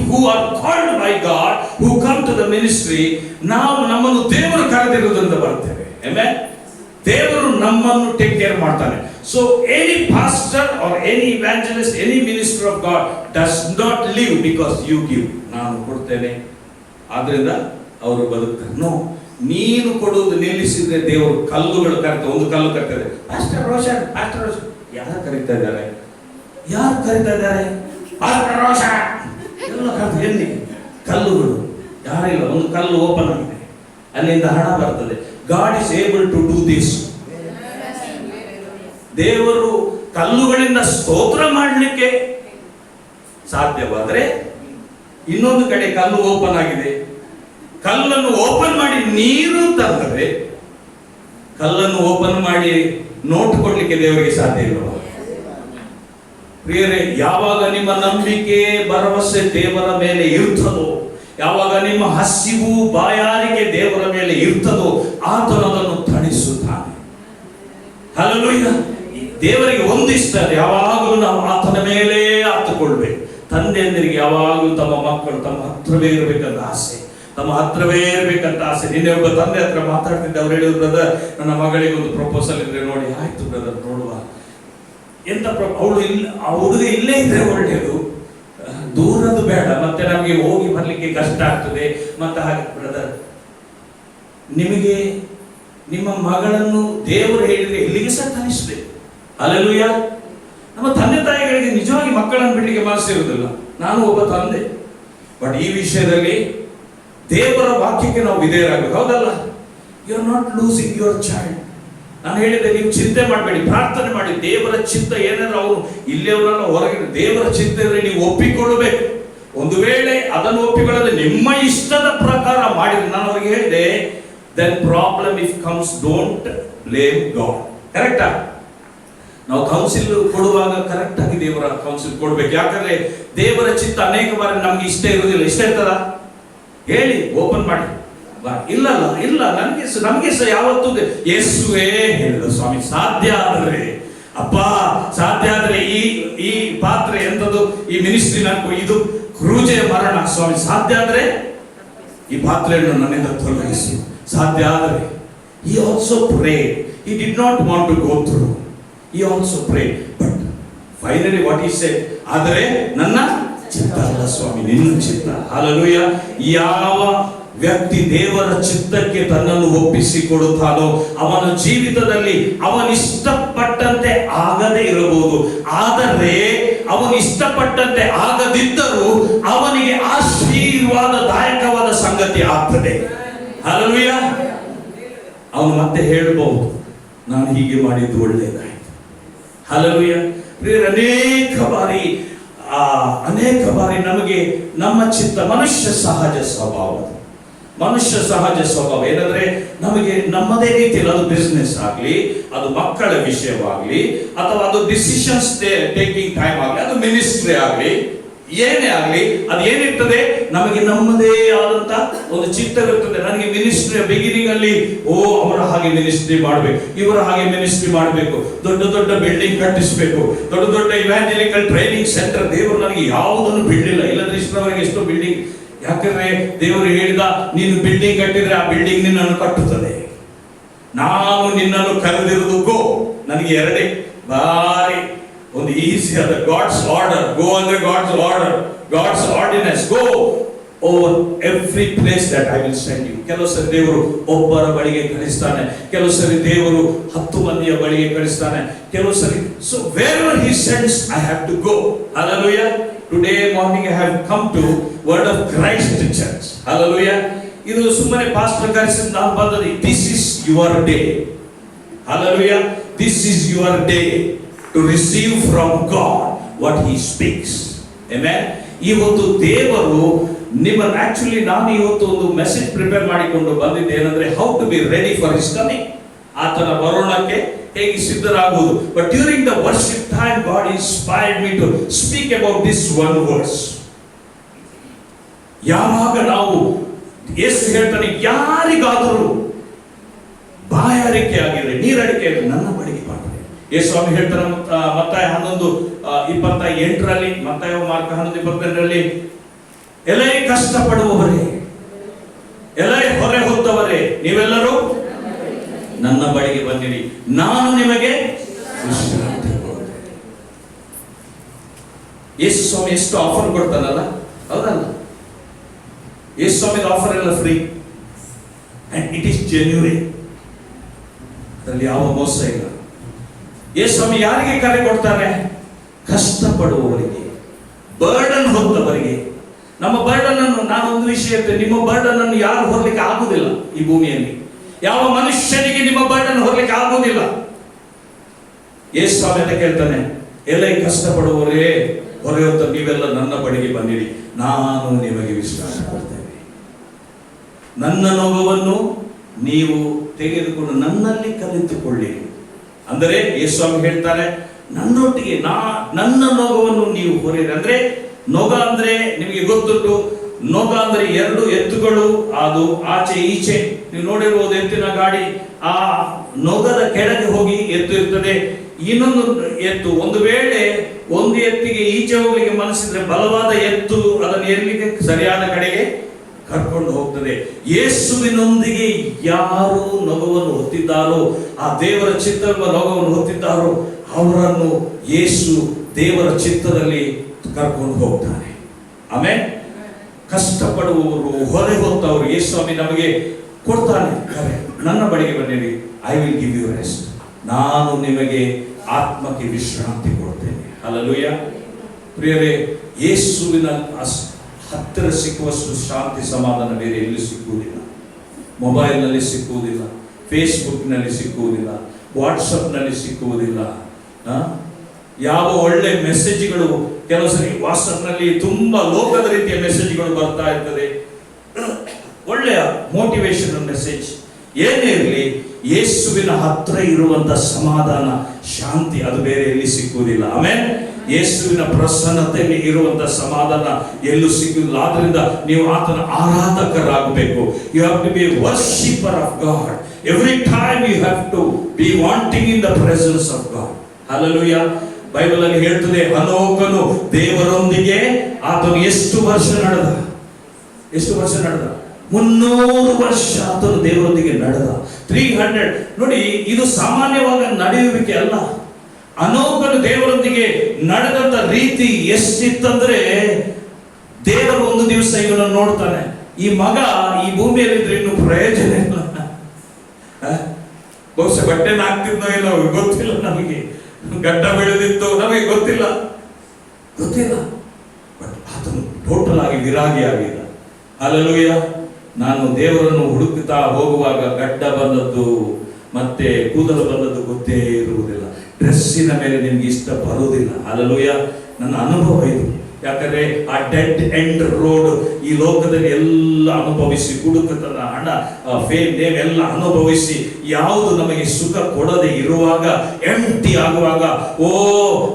who are called by God, who come to the ministry, ನಾವು ನಮ್ಮನ್ನು ದೇವರು ಕರೆದಿರುವುದರಿಂದ ಬರ್ತೇವೆ. Amen. ದೇವರು ನಮ್ಮನ್ನು take care ಮಾಡ್ತಾನೆ. So any pastor or any evangelist, any minister of God does not live because you give. ನಾನು ಕೊಡ್ತೇನೆ ಆದ್ರಿಂದ ಅವರು ಬದುಕ್ತಾರೆ. ನೋ, ನೀನು ಕೊಡುವುದು ನಿಲ್ಲಿಸಿದ್ರೆ ದೇವರು ಕಲ್ಲುಗಳು ಕರೀತಾರೆ. ಒಂದು ಕಲ್ಲು ಕರೀತಾರೆ, ಪಾಸ್ಟರ್ ರೋಷನ್, ಪಾಸ್ಟರ್ ರೋಷನ್. ಯಾರು ಕರೀತಾ ಇದ್ದಾರೆ? ಯಾರು ಕರೀತಾ ಇದ್ದಾರೆ? ಪಾಸ್ಟರ್ ರೋಷನ್ ಎಲ್ಲ ಕರೀತಾರೆ. ಎಲ್ಲಿ? ಕಲ್ಲುಗಳು. ಯಾರಿಲ್ಲ, ಒಂದು ಕಲ್ಲು ಓಪನ್ ಆಗಿದೆ, ಅಲ್ಲಿಂದ ಹಣ ಬರ್ತದೆ. God is able to do this. ದೇವರು ಕಲ್ಲುಗಳಿಂದ ಸ್ತೋತ್ರ ಮಾಡಲಿಕ್ಕೆ ಸಾಧ್ಯವಾದರೆ, ಇನ್ನೊಂದು ಕಡೆ ಕಲ್ಲು ಓಪನ್ ಆಗಿದೆ, ಕಲ್ಲನ್ನು ಓಪನ್ ಮಾಡಿ ನೀರು ತಂದರೆ, ಕಲ್ಲನ್ನು ಓಪನ್ ಮಾಡಿ ನೋಟ್ ಕೊಡ್ಲಿಕ್ಕೆ ದೇವರಿಗೆ ಸಾಧ್ಯ ಇಲ್ಲವ? ಪ್ರಿಯರೇ, ಯಾವಾಗ ನಿಮ್ಮ ನಂಬಿಕೆ ಭರವಸೆ ದೇವರ ಮೇಲೆ ಇರ್ತದೋ, ಯಾವಾಗ ನಿಮ್ಮ ಹಸಿವು ಬಾಯಾರಿಕೆ ದೇವರ ಮೇಲೆ ಇರ್ತದೋ, ಆತನು ಅದನ್ನು ತಣಿಸುತ್ತಾನೆ. ಹಲ್ಲೆಲೂಯಾ. ದೇವರಿಗೆ ಒಂದು ಇಷ್ಟ, ಯಾವಾಗಲೂ ನಾವು ಆತನ ಮೇಲೆ ಹತ್ತುಕೊಳ್ಬೇಕು. ತಂದೆಯಂದಿರಿಗೆ ಯಾವಾಗಲೂ ತಮ್ಮ ಮಕ್ಕಳು ತಮ್ಮ ಹತ್ರವೇ ಇರಬೇಕಂತ ಆಸೆ, ತಮ್ಮ ಹತ್ರವೇ ಇರಬೇಕಂತ ಆಸೆ. ನಿನ್ನೆ ಒಬ್ಬ ತಂದೆ ಹತ್ರ ಮಾತಾಡ್ತಿದ್ದೆ. ಅವ್ರು ಹೇಳಿದ್ರು, ಬ್ರದರ್, ನನ್ನ ಮಗಳಿಗೆ ಒಂದು ಪ್ರಪೋಸಲ್ ಇದ್ರೆ ನೋಡಿ. ಆಯ್ತು ಬ್ರದರ್, ನೋಡುವ. ಎಂತ ಅವಳು ಇಲ್ಲ, ಆ ಹುಡುಗ ಇಲ್ಲೇ ಇದ್ರೆ ಒಳ್ಳೆಯದು, ದೂರದ್ದು ಬೇಡ, ಮತ್ತೆ ನಮಗೆ ಹೋಗಿ ಬರ್ಲಿಕ್ಕೆ ಕಷ್ಟ ಆಗ್ತದೆ. ಮತ್ತೆ ಹಾಗೆ ಬ್ರದರ್, ನಿಮಗೆ ನಿಮ್ಮ ಮಗಳನ್ನು ದೇವರು ಹೇಳಿದ್ರೆ ಇಲ್ಲಿಗೆ ಸಹ ಕಲಿಸಬೇಕು. ಹಲ್ಲೆಲೂಯಾ. ನಮ್ಮ ತಂದೆ ತಾಯಿಗಳಿಗೆ ನಿಜವಾಗಿ ಮಕ್ಕಳನ್ನು ಬಿಡಲಿಕ್ಕೆ ಮನಸ್ಸಿರುವುದಿಲ್ಲ. ನಾನು ಒಬ್ಬ ತಂದೆ. ಬಟ್ ಈ ವಿಷಯದಲ್ಲಿ ದೇವರ ವಾಕ್ಯಕ್ಕೆ ನಾವು ವಿಧೇಯರಾಗಬೇಕು, ಹೌದಲ್ಲ? You are not losing your child. ನಾನು ಹೇಳಿದೆ, ನೀವು ಚಿಂತೆ ಮಾಡಬೇಡಿ, ಪ್ರಾರ್ಥನೆ ಮಾಡಿ. ದೇವರ ಚಿತ್ತ ಏನಾದ್ರು ಅವರು ಇಲ್ಲಿಯವರನ್ನ ಹೊರಗೆ ದೇವರ ಚಿಂತೆ ನೀವು ಒಪ್ಪಿಕೊಳ್ಳಬೇಕು. ಒಂದು ವೇಳೆ ಅದನ್ನು ಒಪ್ಪಿಕೊಳ್ಳದೆ ನಿಮ್ಮ ಇಷ್ಟದ ಪ್ರಕಾರ ಮಾಡಿದ್ರೆ, ನಾನು ಅವರಿಗೆ ಹೇಳಿದೆ, then problem if comes, don't blame God. ಕರೆಕ್ಟಾ? ನಾವು ಕೌನ್ಸಿಲ್ ಕೊಡುವಾಗ ಕರೆಕ್ಟ್ ಆಗಿ ದೇವರ ಕೌನ್ಸಿಲ್ ಕೊಡ್ಬೇಕು. ಯಾಕಂದ್ರೆ ದೇವರ ಚಿತ್ತ ಅನೇಕ ಬಾರಿ ನಮ್ಗೆ ಇಷ್ಟ ಇರುವುದಿಲ್ಲ. ಇಷ್ಟ ಇರ್ತದ? ಹೇಳಿ, ಓಪನ್ ಮಾಡಿ. ಇಲ್ಲ ನಮಗೆ ಸಹ ಯಾವತ್ತೂ ಯೇಸುವೇ ಹೇಳಿದ, ಸ್ವಾಮಿ ಸಾಧ್ಯ ಆದರೆ ಅಪ್ಪ, ಸಾಧ್ಯ ಆದರೆ ಈ ಪಾತ್ರೆ ಎಂತದ್ದು, ಈ ಮಿನಿಸ್ಟ್ರಿ ಇದು ಕ್ರೂಜೆಯ ಮರಣ, ಸ್ವಾಮಿ ಸಾಧ್ಯ ಆದರೆ ಈ ಪಾತ್ರೆಯನ್ನು ನನ್ನಿಂದ ತೊಲಗಿಸಿ, ಸಾಧ್ಯ ಆದರೆ. He also prayed. He did not want to go through. He also prayed. But finally what he said, ಆದರೆ ನನ್ನ ಚಿತ್ತ ಅಲ್ಲ ಸ್ವಾಮಿ, ನಿನ್ನ ಚಿತ್ತ. ಹಲ್ಲೆಲೂಯ. ಯಾವ ವ್ಯಕ್ತಿ ದೇವರ ಚಿತ್ತಕ್ಕೆ ತನ್ನನ್ನು ಒಪ್ಪಿಸಿಕೊಡುತ್ತಾನೋ ಅವನ ಜೀವಿತದಲ್ಲಿ ಅವನಿಷ್ಟಪಟ್ಟಂತೆ ಆಗದೇ ಇರಬಹುದು, ಆದರೆ ಅವನು ಇಷ್ಟಪಟ್ಟಂತೆ ಆಗದಿದ್ದರೂ ಅವನಿಗೆ ಆಶೀರ್ವಾದದಾಯಕವಾದ ಸಂಗತಿ ಆಗ್ತದೆ. ಹಲ್ಲೆಲೂಯ. ಅವನು ಮತ್ತೆ ಹೇಳಬಹುದು, ನಾನು ಹೀಗೆ ಮಾಡಿದ್ದು ಒಳ್ಳೆಯದಾಯಿತು. ಹಲ್ಲೆಲೂಯ. ಅನೇಕ ಬಾರಿ ನಮಗೆ ನಮ್ಮ ಚಿತ್ತ ಮನುಷ್ಯ ಸಹಜ ಸ್ವಭಾವ ಏನಂದ್ರೆ, ನಮಗೆ ನಮ್ಮದೇ ರೀತಿಯಲ್ಲಿ, ಅದು ಬಿಸ್ನೆಸ್ ಆಗಲಿ, ಅದು ಮಕ್ಕಳ ವಿಷಯವಾಗಲಿ, ಅಥವಾ ಅದು ಡಿಸಿಷನ್ಸ್ ಟೇಕಿಂಗ್ ಟೈಮ್ ಆಗಲಿ, ಅದು ಮಿನಿಸ್ಟ್ರಿ ಆಗಲಿ, ಏನೇ ಆಗಲಿ, ಅದು ಏನಿರ್ತದೆ, ನಮಗೆ ನಮ್ಮದೇ ಆದಂತ ಒಂದು ಚಿತ್ತವಿರ್ತದೆ. ನನಗೆ ಮಿನಿಸ್ಟ್ರಿ ಬಿಗಿನಿಂಗ್ ಅಲ್ಲಿ ಅವರ ಹಾಗೆ ಮಿನಿಸ್ಟ್ರಿ ಮಾಡಬೇಕು, ಇವರ ಹಾಗೆ ಮಿನಿಸ್ಟ್ರಿ ಮಾಡಬೇಕು, ದೊಡ್ಡ ಬಿಲ್ಡಿಂಗ್ ಕಟ್ಟಿಸಬೇಕು, ದೊಡ್ಡ ಇವ್ಯಾಂಜಲಿಕಲ್ ಟ್ರೈನಿಂಗ್ ಸೆಂಟರ್. ದೇವರು ನನಗೆ ಯಾವುದನ್ನು ಬಿಡಲಿಲ್ಲ, ಇಲ್ಲದ್ರೆ ಇಷ್ಟರವರೆಗೆ ಎಷ್ಟೋ ಬಿಲ್ಡಿಂಗ್. ಯಾಕಂದ್ರೆ ದೇವರು ಹೇಳಿದ, ನೀನು ಬಿಲ್ಡಿಂಗ್ ಕಟ್ಟಿದ್ರೆ ಆ ಬಿಲ್ಡಿಂಗ್ ನಿನ್ನನ್ನು ಕಟ್ಟುತ್ತದೆ. ನಾನು ನಿನ್ನನ್ನು ಕರೆದಿರುವುದು ಗೋ. ನನಗೆ ಎರಡೇ ಬಾರಿ ಒಂದು ಈಸಿ ಆದ ಗಾಡ್ಸ್ ಆರ್ಡರ್. ಗೋ ಅಂದ್ರೆ God's order, God's ordinance. Go over every place that I will send you. ಕೆಲವು ಸರಿ ದೇವರು ಒಬ್ಬರ ಬಳಿಗೆ ಕಳಿಸ್ತಾನೆ, ಕೆಲವು ಸರಿ ದೇವರು 10 ಮಂದಿಯ ಬಳಿಗೆ ಕಳಿಸ್ತಾನೆ, ಕೆಲವು ಸರಿ. So where he sends I have to go. Hallelujah. Today morning I have come to Word of Christ Church. Hallelujah. ಇದು ಸುಮ್ಮನೆ ಪಾಸ್ಟರ್ ಕರೆಸಿದ ನಾವು ಬಂದದ್ದು. This is your day. Hallelujah. This is your day to receive from God what he speaks. Amen. ಇವತ್ತು ದೇವರು ನಿಮ್ಮನ್ನು, actually ನಾನು ಇವತ್ತು ಒಂದು ಮೆಸೇಜ್ ಪ್ರಿಪೇರ್ ಮಾಡಿಕೊಂಡು ಬಂದಿದ್ದೆ, ಏನಂದ್ರೆ how to be ready for his coming. ಆತನ ಬರೋಣಕ್ಕೆ ಹೇಗೆ ಸಿದ್ಧರಾಗುವುದು. But during the worship time God inspired me to speak about this one verse. ಯಾವಾಗ ನಾವು, ಯೇಸು ಹೇಳ್ತಾನೆ, ಯಾರಿಗಾದರೂ ಬಾಯಾರಿಕೆ ಆಗಿದೆ, ನೀರಡಿಕೆ ಆಗಿದೆ, ನನ್ನ ಬಳಿಗೆ ಬಾ. ಯೇಸು ಸ್ವಾಮಿ ಹೇಳ್ತಾರೆ ಮತ್ತಾಯ 11:28, ಮತ್ತಾಯ ಮಾರ್ಕ 11:28, ಎಲೆ ಕಷ್ಟಪಡುವವರೇ, ಎಲೆ ಹೊರೆ ಹೊತ್ತವರೇ, ನೀವೆಲ್ಲರೂ ನನ್ನ ಬಳಿಗೆ ಬಂದಿರಿ, ನಾನು ನಿಮಗೆ ವಿಶ್ರಾಂತಿ ಕೊಡುತ್ತೇನೆ. ಯೇಸು ಸ್ವಾಮಿ ಎಷ್ಟು ಆಫರ್ ಕೊಡ್ತಾನಲ್ಲ, ಹೌದಲ್ಲ? ಯೇಸು ಸ್ವಾಮಿ ಆಫರ್ ಎಲ್ಲ free and it is genuine. ಅದರಲ್ಲಿ ಯಾವ ಮೋಸ ಇಲ್ಲ. ಯೇಸು ಸ್ವಾಮಿ ಯಾರಿಗೆ ಕರೆ ಕೊಡ್ತಾರೆ? ಕಷ್ಟಪಡುವವರಿಗೆ, ಬರ್ಡನ್ ಹೊತ್ತವರಿಗೆ. ನಮ್ಮ ಬರ್ಡನ್ ಅನ್ನು, ನಾನು ಒಂದು ವಿಷಯ ಹೇಳ್ತೇನೆ, ನಿಮ್ಮ ಬರ್ಡನ್ ಅನ್ನು ಯಾರು ಹೊರಲಿಕ್ಕೆ ಆಗುವುದಿಲ್ಲ ಈ ಭೂಮಿಯಲ್ಲಿ. ಯಾವ ಮನುಷ್ಯನಿಗೆ ನಿಮ್ಮ ಬರ್ಡನ್ ಹೊರಲಿಕ್ಕೆ ಆಗುವುದಿಲ್ಲ. ಯೇಸು ಸ್ವಾಮಿ ಅಂತ ಕೇಳ್ತಾನೆ, ಎಲ್ಲ ಕಷ್ಟಪಡುವವರೇ, ಹೊರೆ ಹೊತ್ತ ನೀವೆಲ್ಲ ನನ್ನ ಬಳಿಗೆ ಬಂದಿರಿ, ನಾನು ನಿಮಗೆ ವಿಶ್ರಾಂತಿ ಕೊಡ್ತೇನೆ. ನನ್ನ ನೋವನ್ನು ನೀವು ತೆಗೆದುಕೊಂಡು ನನ್ನಲ್ಲಿ ಕಲಿತುಕೊಳ್ಳಿರಿ. ಅಂದರೆ ಯೇಸು ಸ್ವಾಮಿ ಹೇಳ್ತಾರೆ, ನನ್ನೊಟ್ಟಿಗೆ ನನ್ನ ನೊಗವನ್ನು ನೀವು ಹೊರೆಯಿರಿ. ಅಂದ್ರೆ ನೊಗ ಅಂದ್ರೆ ನಿಮಗೆ ಗೊತ್ತುಂಟು, ನೊಗ ಅಂದ್ರೆ 2 ಎತ್ತುಗಳು, ಅದು ಆಚೆ ಈಚೆ ನೀವು ನೋಡಿರ್ಬೋದು. ಎತ್ತಿನ ಗಾಡಿ, ಆ ನೊಗದ ಕೆಳಗೆ ಹೋಗಿ ಎತ್ತು ಇರ್ತದೆ, ಇನ್ನೊಂದು ಎತ್ತು. ಒಂದು ವೇಳೆ ಒಂದು ಎತ್ತಿಗೆ ಈಚೆ ಹೋಗ್ಲಿಕ್ಕೆ ಮನಸ್ಸಿದ್ರೆ ಬಲವಾದ ಎತ್ತು ಅದನ್ನು ಏರ್ಲಿಕ್ಕೆ ಸರಿಯಾದ ಕಡೆಗೆ ಕರ್ಕೊಂಡು ಹೋಗ್ತದೆ. ಯೇಸುವಿನೊಂದಿಗೆ ಯಾರು ನೊಗವನ್ನು ಹೊತ್ತಿದ್ದಾರೋ, ಆ ದೇವರ ಚಿತ್ತದ ನೊಗವನ್ನು ಹೊತ್ತಿದ್ದಾರೋ, ಅವರನ್ನು ಯೇಸು ದೇವರ ಚಿತ್ತದಲ್ಲಿ ಕರ್ಕೊಂಡು ಹೋಗ್ತಾನೆ. ಆಮೇಲೆ ಕಷ್ಟಪಡುವವರು, ಹೊರೆ ಹೊತ್ತವರು ಯೇಸು ಸ್ವಾಮಿ ನಮಗೆ ಕೊಡ್ತಾನೆ ಕರೆ. ನನ್ನ ಬಳಿಗೆ ಬಂದಿರಿ, I will give you rest. ನಾನು ನಿಮಗೆ ಆತ್ಮಕ್ಕೆ ವಿಶ್ರಾಂತಿ ಕೊಡ್ತೇನೆ. ಹಲ್ಲೆಲೂಯ. ಪ್ರಿಯರೇ, ಯೇಸುವಿನ ಹತ್ತಿರ ಸಿಕ್ಕುವಷ್ಟು ಶಾಂತಿ ಸಮಾಧಾನ ಬೇರೆ ಎಲ್ಲಿ ಸಿಕ್ಕುವುದಿಲ್ಲ. ಮೊಬೈಲ್ನಲ್ಲಿ ಸಿಕ್ಕುವುದಿಲ್ಲ, ಫೇಸ್ಬುಕ್ನಲ್ಲಿ ಸಿಕ್ಕುವುದಿಲ್ಲ, ವಾಟ್ಸಪ್ನಲ್ಲಿ ಸಿಕ್ಕುವುದಿಲ್ಲ. ಯಾವ ಒಳ್ಳೆ ಮೆಸೇಜ್ಗಳು, ಕೆಲವು ಸರಿ ವಾಟ್ಸಪ್ನಲ್ಲಿ ತುಂಬಾ ಲೋಕದ ರೀತಿಯ ಮೆಸೇಜ್ಗಳು ಬರ್ತಾ ಇರ್ತದೆ, ಒಳ್ಳೆಯ ಮೋಟಿವೇಶನಲ್ ಮೆಸೇಜ್. ಏನೇ ಇರಲಿ, ಯೇಸುವಿನ ಹತ್ರ ಇರುವಂತ ಸಮಾಧಾನ, ಶಾಂತಿ ಅದು ಬೇರೆ ಎಲ್ಲಿ ಸಿಕ್ಕುವುದಿಲ್ಲ. ಆಮೇಲೆ ಯೇಸುವಿನ ಪ್ರಸನ್ನತೆಯಲ್ಲಿ ಇರುವಂತ ಸಮಾಧಾನ ಎಲ್ಲೂ ಸಿಗುವುದಿಲ್ಲ. ಆದ್ರಿಂದ ನೀವು ಆತನ ಆರಾಧಕರಾಗಬೇಕು. You have to be worshipper of God. Every time you have to be wanting in the presence of God. Hallelujah. Bible ಅಲ್ಲಿ ಹೇಳ್ತದೆ, ಹನೋಕನು ದೇವರೊಂದಿಗೆ ಆತನು ಎಷ್ಟು ವರ್ಷ ನಡೆದ? 300 ವರ್ಷ ಆತನು ದೇವರೊಂದಿಗೆ ನಡೆದ. 300. ನೋಡಿ, ಇದು ಸಾಮಾನ್ಯವಾಗಿ ನಡೆಯುವಿಕೆ ಅಲ್ಲ. ಹನೋಕನು ದೇವರೊಂದಿಗೆ ನಡೆದಂತ ರೀತಿ ಎಷ್ಟಿತ್ತಂದ್ರೆ, ದೇವರು ಒಂದು ದಿವಸ ಇವನನ್ನು ನೋಡ್ತಾನೆ, ಈ ಮಗ ಈ ಭೂಮಿಯಲ್ಲಿದ್ರೆ ಇನ್ನು ಪ್ರಯೋಜನ ಇಲ್ಲ. ಬಹುಶಃ ಬಟ್ಟೆನ ಹಾಕ್ತಿದ್ನೋ ಇಲ್ಲ ಗೊತ್ತಿಲ್ಲ, ನಮಗೆ ಗಡ್ಡ ಬೆಳೆದಿತ್ತು ನಮಗೆ ಗೊತ್ತಿಲ್ಲ. ಬಟ್ ಆತನು ಟೋಟಲ್ ಆಗಿ ವಿರಾಗಿ ಆಗಿಲ್ಲ. ಹಲ್ಲೆಲೂಯಾ. ನಾನು ದೇವರನ್ನು ಹುಡುಕುತ್ತಾ ಹೋಗುವಾಗ ಗಡ್ಡ ಬಂದದ್ದು ಮತ್ತೆ ಕೂದಲು ಬಂದದ್ದು ಗೊತ್ತೇ ಇರುವುದಿಲ್ಲ. ಡ್ರೆಸ್ಸಿನ ಮೇಲೆ ನಿಮ್ಗೆ ಇಷ್ಟ ಬರುವುದಿಲ್ಲ. ಹಲ್ಲೆಲೂಯಾ. ನನ್ನ ಅನುಭವ ಇದು. ಯಾಕಂದ್ರೆ ಆ ಡೆಡ್ ಎಂಡ್ ರೋಡ್ ಈ ಲೋಕದಲ್ಲಿ ಎಲ್ಲ ಅನುಭವಿಸಿ, ಕುಡುಕತನ, ಹಣ, ಫೇಮ್, ನೇಮ್ ಎಲ್ಲ ಅನುಭವಿಸಿ, ಯಾವುದು ನಮಗೆ ಸುಖ ಕೊಡದೆ ಇರುವಾಗ, ಎಂಟಿ ಆಗುವಾಗ, ಓ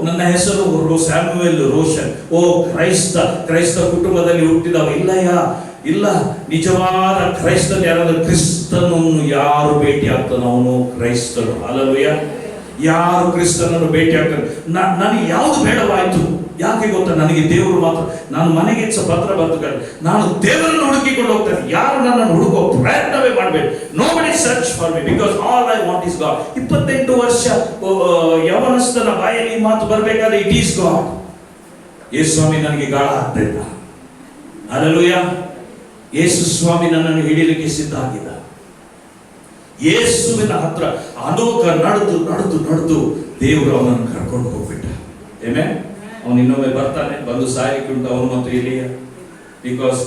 ನನ್ನ ಹೆಸರು ಸ್ಯಾಮ್ಯುಯಲ್ ರೋಷನ್, ಓ ಕ್ರೈಸ್ತ ಕುಟುಂಬದಲ್ಲಿ ಹುಟ್ಟಿದವ, ಇಲ್ಲ, ನಿಜವಾದ ಕ್ರೈಸ್ತನ ಯಾರಾದ್ರೂ ಕ್ರಿಸ್ತನನ್ನು ಯಾರು ಭೇಟಿ ಆಗ್ತಾನೋ ಅವನು ಕ್ರೈಸ್ತನು. ಹಲ್ಲೆಲೂಯಾ. ಯಾರು ಕ್ರಿಸ್ತನನ್ನು ಭೇಟಿ ಆಗ್ತಾನೆ, ನನಗೆ ಯಾವುದು ಬೇಡವಾಯ್ತು? ಯಾಕೆ ಗೊತ್ತಾ? ನನಗೆ ದೇವರು ಮಾತ್ರ. ನಾನು ಮನೆಗೆ ಪತ್ರ ಬರ್ತದೆ, ನಾನು ದೇವರನ್ನು ಹುಡುಕಿಕೊಂಡು ಹೋಗ್ತೇನೆ. ಯಾರು ನನ್ನನ್ನು ಹುಡುಕೋ ಪ್ರಯತ್ನವೇ ಮಾಡಬೇಕು. Nobody search for me because all I want is god. 28 ವರ್ಷ ಯವನಸ್ಥನ ಬಾಯಲ್ಲಿ ಈ ಮಾತು ಬರಬೇಕಾದ್ರೆ ಇಟ್ ಈಸ್ ಗಾಡ್. ಯೇಸು ಸ್ವಾಮಿ ನನಗೆ ಗಾಳ ಆಗ್ತಾ ಇಲ್ಲ. ಹಲ್ಲೆಲೂಯಾ. ಯೇಸು ಸ್ವಾಮಿ ನನ್ನನ್ನು ಹಿಡಿಯಲಿಕ್ಕೆ ಸಿದ್ಧ ಆಗಿದ್ದ. ಯೇಸುವಿನ ಹತ್ರ ಹನೋಕ ನಡೆದು ದೇವರು ಅವನನ್ನು ಕರ್ಕೊಂಡು ಹೋಗ್ಬಿಟ್ಟ. ಆಮೆನ್. ಅವನು ಇನ್ನೊಮ್ಮೆ ಬರ್ತಾನೆ, ಬಂದು ಸಾಯಲಿಕ್ಕೆ ಉಂಟು ಅವನು ಮತ್ತು ಎಲಿಯ. ಬಿಕಾಸ್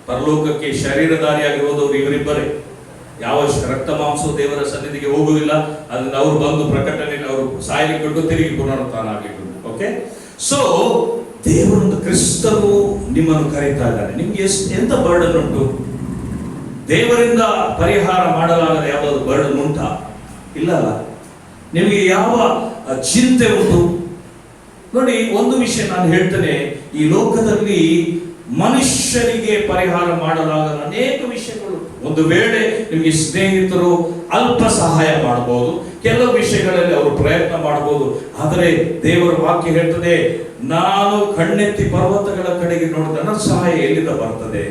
ಪರಲೋಕಕ್ಕೆ ಶರೀರಧಾರಿಯಾಗಿ ಹೋದವರು ಇವರಿಬ್ಬರೇ. ಯಾವ ರಕ್ತ ಮಾಂಸವು ದೇವರ ಸನ್ನಿಧಿಗೆ ಹೋಗುವುದಿಲ್ಲ. ಅದರಿಂದ ಅವರು ಬಂದು ಪ್ರಕಟಣೆಯಲ್ಲಿ ಅವರು ಸಾಯಲಿಕ್ಕೆ ಉಂಟು, ತಿರುಗಿ ಪುನರುತ್ಥಾನ ಆಗಲಿಕ್ಕೆ ಉಂಟು. ಓಕೆ. ಸೊ ದೇವರೊಂದು ಕ್ರಿಸ್ತನು ನಿಮ್ಮನ್ನು ಕರೀತಾ ಇದ್ದಾನೆ. ನಿಮ್ಗೆ ಎಂತ ಬರ್ಡನ್ ಉಂಟು? ದೇವರಿಂದ ಪರಿಹಾರ ಮಾಡಲಾಗದ ಯಾವುದಾದ್ರು ಬರ್ಡನ್ ಉಂಟಾ? ಇಲ್ಲಲ್ಲ. ನಿಮಗೆ ಯಾವ ಚಿಂತೆ ಉಂಟು? ನೋಡಿ, ಒಂದು ವಿಷಯ ನಾನು ಹೇಳ್ತೇನೆ, ಈ ಲೋಕದಲ್ಲಿ ಮನುಷ್ಯರಿಗೆ ಪರಿಹಾರ ಮಾಡಲಾಗದ ಅನೇಕ ವಿಷಯಗಳು. ಒಂದು ವೇಳೆ ನಿಮಗೆ ಸ್ನೇಹಿತರು ಅಲ್ಪ ಸಹಾಯ ಮಾಡಬಹುದು, ಕೆಲವು ವಿಷಯಗಳಲ್ಲಿ ಅವರು ಪ್ರಯತ್ನ ಮಾಡಬಹುದು. ಆದರೆ ದೇವರ ವಾಕ್ಯ ಹೇಳ್ತದೆ, ನಾನು ಕಣ್ಣೆತ್ತಿ ಪರ್ವತಗಳ ಕಡೆಗೆ ನೋಡಿದ ನನ್ನ ಸಹಾಯ ಎಲ್ಲಿಂದ ಬರ್ತದೆ?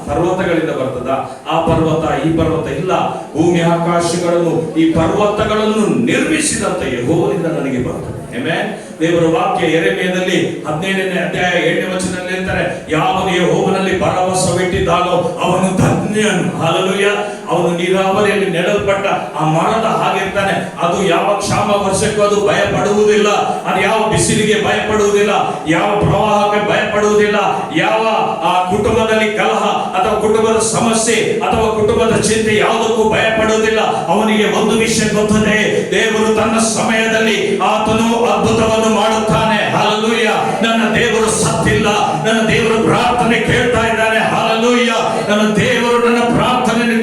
ಪರ್ವತಗಳಿಂದ ಬರ್ತದ? ಆ ಪರ್ವತ ಈ ಪರ್ವತ ಇಲ್ಲ. ಭೂಮಿ ಆಕಾಶಗಳನ್ನು ಈ ಪರ್ವತಗಳನ್ನು ನಿರ್ಮಿಸಿದಂತ ಯೆಹೋವನಿಂದ ನನಗೆ ಬರ್ತದೆ. ಆಮೆನ್. ದೇವರ ವಾಕ್ಯ ಯೆರೆಮೀಯದಲ್ಲಿ 15ನೇ ಅಧ್ಯಾಯ 7ನೇ ವಚನದಲ್ಲಿ ಹೇಳ್ತಾರೆ, ಯಾವನು ಯೆಹೋವನಲ್ಲಿ ಭರವಸವಿಟ್ಟಿದ್ದಾನೋ ಅವನು ಧನ್ಯನು. ಹಲ್ಲೆಲೂಯಾ. ಅವನು ನೀರಾವರಿಯಲ್ಲಿ ನೆಡಲ್ಪಟ್ಟ ಆ ಮರದ ಹಾಗಿರ್ತಾನೆ. ಅದು ಯಾವ ಕ್ಷಾಮ ವರ್ಷಕ್ಕೂ ಅದು ಭಯ ಪಡುವುದಿಲ್ಲ. ಅದು ಯಾವ ಬಿಸಿಲಿಗೆ ಭಯ ಪಡುವುದಿಲ್ಲ, ಯಾವ ಪ್ರವಾಹಕ್ಕೆ ಭಯ ಪಡುವುದಿಲ್ಲ, ಯಾವ ಆ ಕುಟುಂಬದಲ್ಲಿ ಕಲಹ ಅಥವಾ ಕುಟುಂಬದ ಸಮಸ್ಯೆ ಅಥವಾ ಕುಟುಂಬದ ಚಿಂತೆ ಯಾವುದಕ್ಕೂ ಭಯ ಪಡುವುದಿಲ್ಲ. ಅವನಿಗೆ ಒಂದು ವಿಷಯ ಗೊತ್ತದೆ, ದೇವರು ತನ್ನ ಸಮಯದಲ್ಲಿ ಆತನು ಅದ್ಭುತವನ್ನು ಮಾಡುತ್ತಾನೆ. ಹಲ್ಲೆಲೂಯಾ. ನನ್ನ ದೇವರು ಸತ್ತಿಲ್ಲ, ನನ್ನ ದೇವರು ಪ್ರಾರ್ಥನೆ ಕೇಳ್ತಾ ಇದ್ದಾನೆ. ಹಲ್ಲೆಲೂಯಾ. ನನ್ನ ದೇವರು ನನ್ನ ಪ್ರಾರ್ಥನೆಯನ್ನು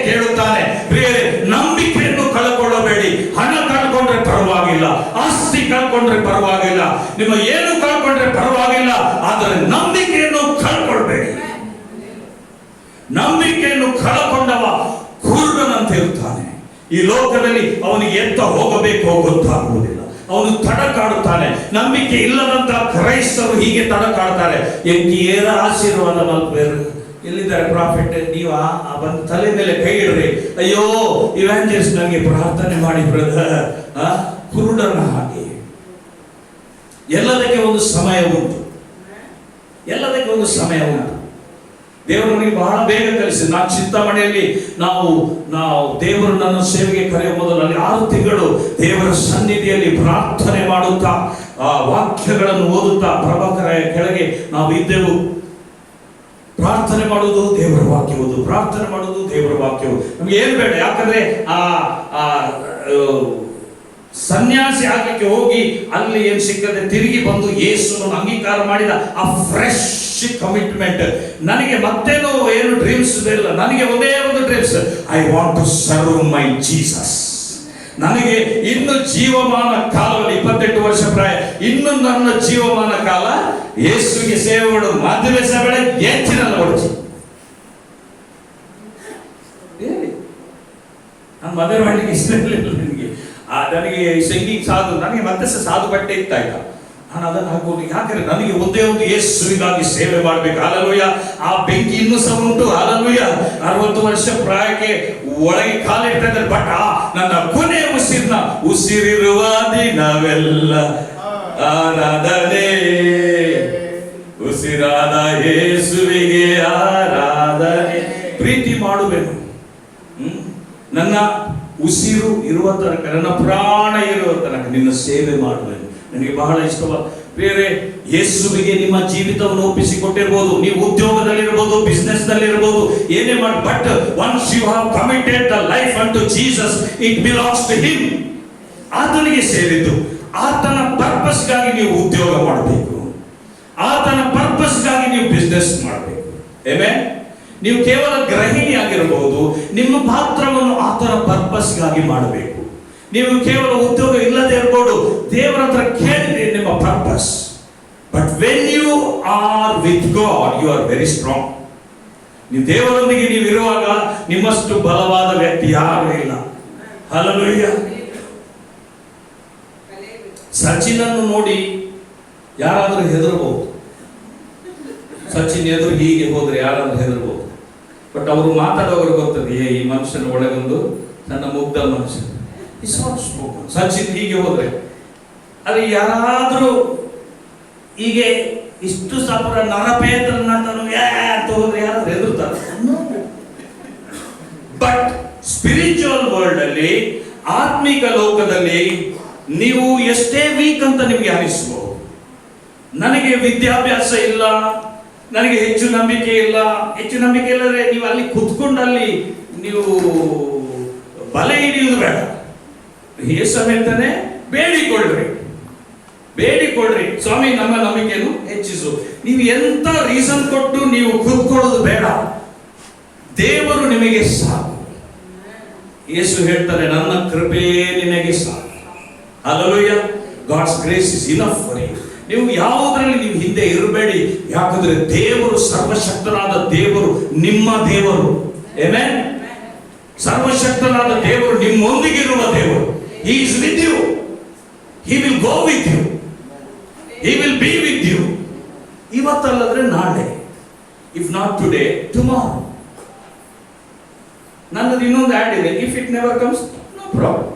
ಕೇಳುತ್ತಾನೆ. ಪ್ರಿಯರೇ, ನಂಬಿಕೆಯನ್ನು ಕಳ್ಕೊಳ್ಳಬೇಡಿ. ಹಣ ಕಳ್ಕೊಂಡ್ರೆ ಪರವಾಗಿಲ್ಲ, ಆಸ್ತಿ ಕಳ್ಕೊಂಡ್ರೆ ಪರವಾಗಿಲ್ಲ, ನಿಮ್ಮ ಏನು ಕಳ್ಕೊಂಡ್ರೆ ಪರವಾಗಿಲ್ಲ, ಆದರೆ ನಂಬಿಕೆಯನ್ನು ಕಳ್ಕೊಳ್ಬೇಡಿ. ನಂಬಿಕೆಯನ್ನು ಕಳ್ಕೊಂಡವ ಕುರುಡನಂತೆ ಇರ್ತಾನೆ. ಈ ಲೋಕದಲ್ಲಿ ಅವನಿಗೆ ಎತ್ತ ಹೋಗಬೇಕು ಗೊತ್ತಾಗುವುದಿಲ್ಲ, ಅವನು ತಡಕಾಡುತ್ತಾನೆ. ನಂಬಿಕೆ ಇಲ್ಲದಂತ ಕ್ರೈಸ್ತರು ಹೀಗೆ ತಡಕಾಡ್ತಾರೆ. ಎಂಟಿಯೇರ ಆಶೀರ್ವಾದ ಮಲ್ಪೇರು ಎಲ್ಲಿದ್ದಾರೆ ಪ್ರಾಫಿಟ್? ನೀವು ಬಂದು ತಲೆ ಮೇಲೆ ಕೈ ಇಡ್ರಿ. ಅಯ್ಯೋ ಇವ್ಯಾಂಜಲಿಸ್ಟ್ ನನಗೆ ಪ್ರಾರ್ಥನೆ ಮಾಡಿ ಬ್ರದರ್. ಕುರುಡನ ಹಾಗೆ. ಎಲ್ಲದಕ್ಕೆ ಒಂದು ಸಮಯ ಉಂಟು, ಎಲ್ಲದಕ್ಕೆ ಒಂದು ಸಮಯ ಉಂಟು. ದೇವರು ನನಗೆ ಬಹಳ ಬೇಗ ಕಲಿಸಿ, ನಾನು ಚಿಂತಾಮಣಿಯಲ್ಲಿ ನಾವು ದೇವರು ನನ್ನ ಸೇವೆಗೆ ಕರೆಯುವ ಮೊದಲು 6 ತಿಂಗಳು ದೇವರ ಸನ್ನಿಧಿಯಲ್ಲಿ ಪ್ರಾರ್ಥನೆ ಮಾಡುತ್ತಾ ವಾಕ್ಯಗಳನ್ನು ಓದುತ್ತಾ ಪ್ರಭಾಕರ ಕೆಳಗೆ ನಾವು ಇದ್ದೆವು. ಪ್ರಾರ್ಥನೆ ಮಾಡುವುದು ದೇವರ ವಾಕ್ಯ ಓದು, ಪ್ರಾರ್ಥನೆ ಮಾಡುವುದು ದೇವರ ವಾಕ್ಯ ಓದು. ನಮ್ಗೆ ಏನು ಬೇಡ. ಯಾಕಂದ್ರೆ ಸನ್ಯಾಸಿ ಆಗಲಿಕ್ಕೆ ಹೋಗಿ ಅಲ್ಲಿ ಏನು ಸಿಕ್ಕದೆ ತಿರುಗಿ ಬಂದು ಯೇಸುವನ್ನು ಅಂಗೀಕಾರ ಮಾಡಿದ ಆ ಫ್ರೆಶ್ ಕಮಿಟ್ಮೆಂಟ್. ನನಗೆ ಮತ್ತೇನೋ ಏನು ಡ್ರೀಮ್ಸ್ ಇಲ್ಲ, ನನಗೆ ಒಂದೇ ಒಂದು dreams, I want to serve my Jesus. ನನಗೆ ಇನ್ನು ಜೀವಮಾನ ಕಾಲದಲ್ಲಿ 28 ವರ್ಷ ಪ್ರಾಯ, ಇನ್ನು ನನ್ನ ಜೀವಮಾನ ಕಾಲ ಯೇಸುವಿಗೆ ಸೇವೆ ಮಾಡು ಮದುವೆ ಸಭೆ ಹೆಚ್ಚಿನಲ್ಲ ಹೊಡಿಸಿ ನಾನು ಮದುವೆ ಮಾಡಲಿಕ್ಕೆ ಇಷ್ಟ ಇರಲಿಲ್ಲ ನನಗೆ. ನನಗೆ ಸಿಂಗಿಂಗ್ ಸಾಧು, ನನಗೆ ಮತ್ತೆ ಸಾಧು ಬಟ್ಟೆ ಇತ್ತಾಯ್ತಾ, ನಾನು ಅದನ್ನು ಹಾಕೋದು. ಯಾಕಂದ್ರೆ ನನಗೆ ಒಂದೇ ಒಂದು ಯೇಸುವಿಗಾಗಿ ಸೇವೆ ಮಾಡಬೇಕು. ಹಾಲೆಲೂಯಾ. ಆ ಬೆಂಕಿ ಇನ್ನೂ ಸಹ ಉಂಟು. ಹಾಲೆಲೂಯಾ. 60 ವರ್ಷ ಪ್ರಾಯಕ್ಕೆ ಒಳಗೆ ಕಾಲಿಡ್ತಾ ಇದ್ದಾರೆ. ಬಟ್ ನನ್ನ ಕೊನೆ ಉಸಿರಿರುವ ದಿನವೆಲ್ಲ ಆರಾಧನೆ, ಉಸಿರಾದ ಯೇಸುವಿಗೆ ಆರಾಧನೆ. ಪ್ರೀತಿ ಮಾಡುವೆನು. ನನ್ನ ಉಸಿರು ಇರುವ ತನಕ, ನನ್ನ ಪ್ರಾಣ ಇರುವ ತನಕ ನಿನ್ನ ಸೇವೆ ಮಾಡುವೆನು. ನನಗೆ ಬಹಳ ಇಷ್ಟವಾದ ಬೇರೆ, ಯೇಸುವಿಗೆ ನಿಮ್ಮ ಜೀವಿತವನ್ನು ಒಪ್ಪಿಸಿಕೊಟ್ಟಿರ್ಬೋದು, ನೀವು ಉದ್ಯೋಗದಲ್ಲಿರ್ಬೋದು, ಬಿಸ್ನೆಸ್ ನಲ್ಲಿರ್ಬೋದು, ಏನೇ ಮಾಡಿ, but once you have committed the life unto Jesus, it belongs to him. ಆತನಿಗೆ ಸೇರಿದ್ದು. ಆತನ ಪರ್ಪಸ್ಗಾಗಿ ನೀವು ಉದ್ಯೋಗ ಮಾಡಬೇಕು, ಆತನ ಪರ್ಪಸ್ಗಾಗಿ ನೀವು ಬಿಸ್ನೆಸ್ ಮಾಡಬೇಕು. ಆಮೆನ್. ನೀವು ಕೇವಲ ಗೃಹಿಣಿ ಆಗಿರಬಹುದು, ನಿಮ್ಮ ಪಾತ್ರವನ್ನು ಆತನ ಪರ್ಪಸ್ಗಾಗಿ ಮಾಡಬೇಕು. ನೀವು ಕೇವಲ ಉದ್ಯೋಗ ಇಲ್ಲದೆ ಇರಬಹುದು, ದೇವರ ಹತ್ರ ಕೇಳಿದ್ರೆ ನಿಮ್ಮ purpose. But when you are with God, you are very strong. ನೀವು ದೇವರೊಂದಿಗೆ ನೀವು ಇರುವಾಗ ನಿಮ್ಮಷ್ಟು ಬಲವಾದ ವ್ಯಕ್ತಿ ಯಾರು ಇಲ್ಲ. ಹಲ್ಲೆಲೂಯಾ. ಸಚಿನನ್ನು ನೋಡಿ ಯಾರಾದರೂ ಹೆದರಬಹುದು. ಸಚಿನ್ ಎದುರು ಹೀಗೆ ಹೋದ್ರೆ ಯಾರಾದ್ರೂ ಹೆದರಬಹುದು. ಬಟ್ ಅವರು ಮಾತಾಡೋರು ಗೊತ್ತದೆ, ಈ ಮನುಷ್ಯನ ಒಳಗೊಂದು ಸಣ್ಣ ಮುಗ್ಧ ಮನುಷ್ಯ. ಸಚಿನ್ ಹೀಗೆ ಹೋದ್ರೆ, ಅದು ಯಾರಾದ್ರೂ ಹೀಗೆ ಇಷ್ಟು ಸಪುರ ನರಪೇತ್ರನ ಅಂತ ಹೋದ್ರೆ ಯಾರಾದ್ರೂ ಹೆದರ್ತಾರೆ. ಬಟ್ ಸ್ಪಿರಿಚುವಲ್ ವರ್ಲ್ಡ್ ಅಲ್ಲಿ, ಆತ್ಮಿಕ ಲೋಕದಲ್ಲಿ ನೀವು ಎಷ್ಟೇ ವೀಕ್ ಅಂತ ನಿಮಗೆ ಅನಿಸಬಹುದು. ನನಗೆ ವಿದ್ಯಾಭ್ಯಾಸ ಇಲ್ಲ, ನನಗೆ ಹೆಚ್ಚು ನಂಬಿಕೆ ಇಲ್ಲ. ಹೆಚ್ಚು ನಂಬಿಕೆ ಇಲ್ಲದ್ರೆ ನೀವು ಅಲ್ಲಿ ಕುತ್ಕೊಂಡಲ್ಲಿ ನೀವು ಬಲೆ ಹಿಡಿಯುವುದು ಬೇಡ. ಯೇಸು ಹೇಳ್ತಾನೆ, ಬೇಡಿಕೊಳ್ಳ್ರಿ ಸ್ವಾಮಿ, ನಮ್ಮ ನಂಬಿಕೆಯನ್ನು ಹೆಚ್ಚಿಸು. ನೀವು ಎಂತ ರೀಸನ್ ಕೊಟ್ಟು ನೀವು ಕೂತ್ಕೊಳ್ಳೋದು ಬೇಡ. ದೇವರು ನಿಮಗೆ ಸಾಕು. ಯೇಸು ಹೇಳ್ತಾರೆ, ನನ್ನ ಕೃಪೆ ನಿನಗೆ ಸಾಕು. Hallelujah. God's grace is enough for you. ನೀವು ಯಾವುದರಲ್ಲಿ ನೀವು ಹಿಂದೆ ಇರಬೇಡಿ. ಯಾಕಂದ್ರೆ ದೇವರು, ಸರ್ವಶಕ್ತನಾದ ದೇವರು ನಿಮ್ಮ ದೇವರು. ಆಮೆನ್. ಸರ್ವಶಕ್ತನಾದ ದೇವರು ನಿಮ್ಮೊಂದಿಗಿರುವ ದೇವರು. He is with you. He will go with you. He will be with you. ಇವತ್ತಲ್ಲದ್ರೆ ನಾಳೆ, if not today, tomorrow. ನನ್ನದು ಇನ್ನೊಂದು ಆಡ್ ಇದೆ, if it never comes, no problem,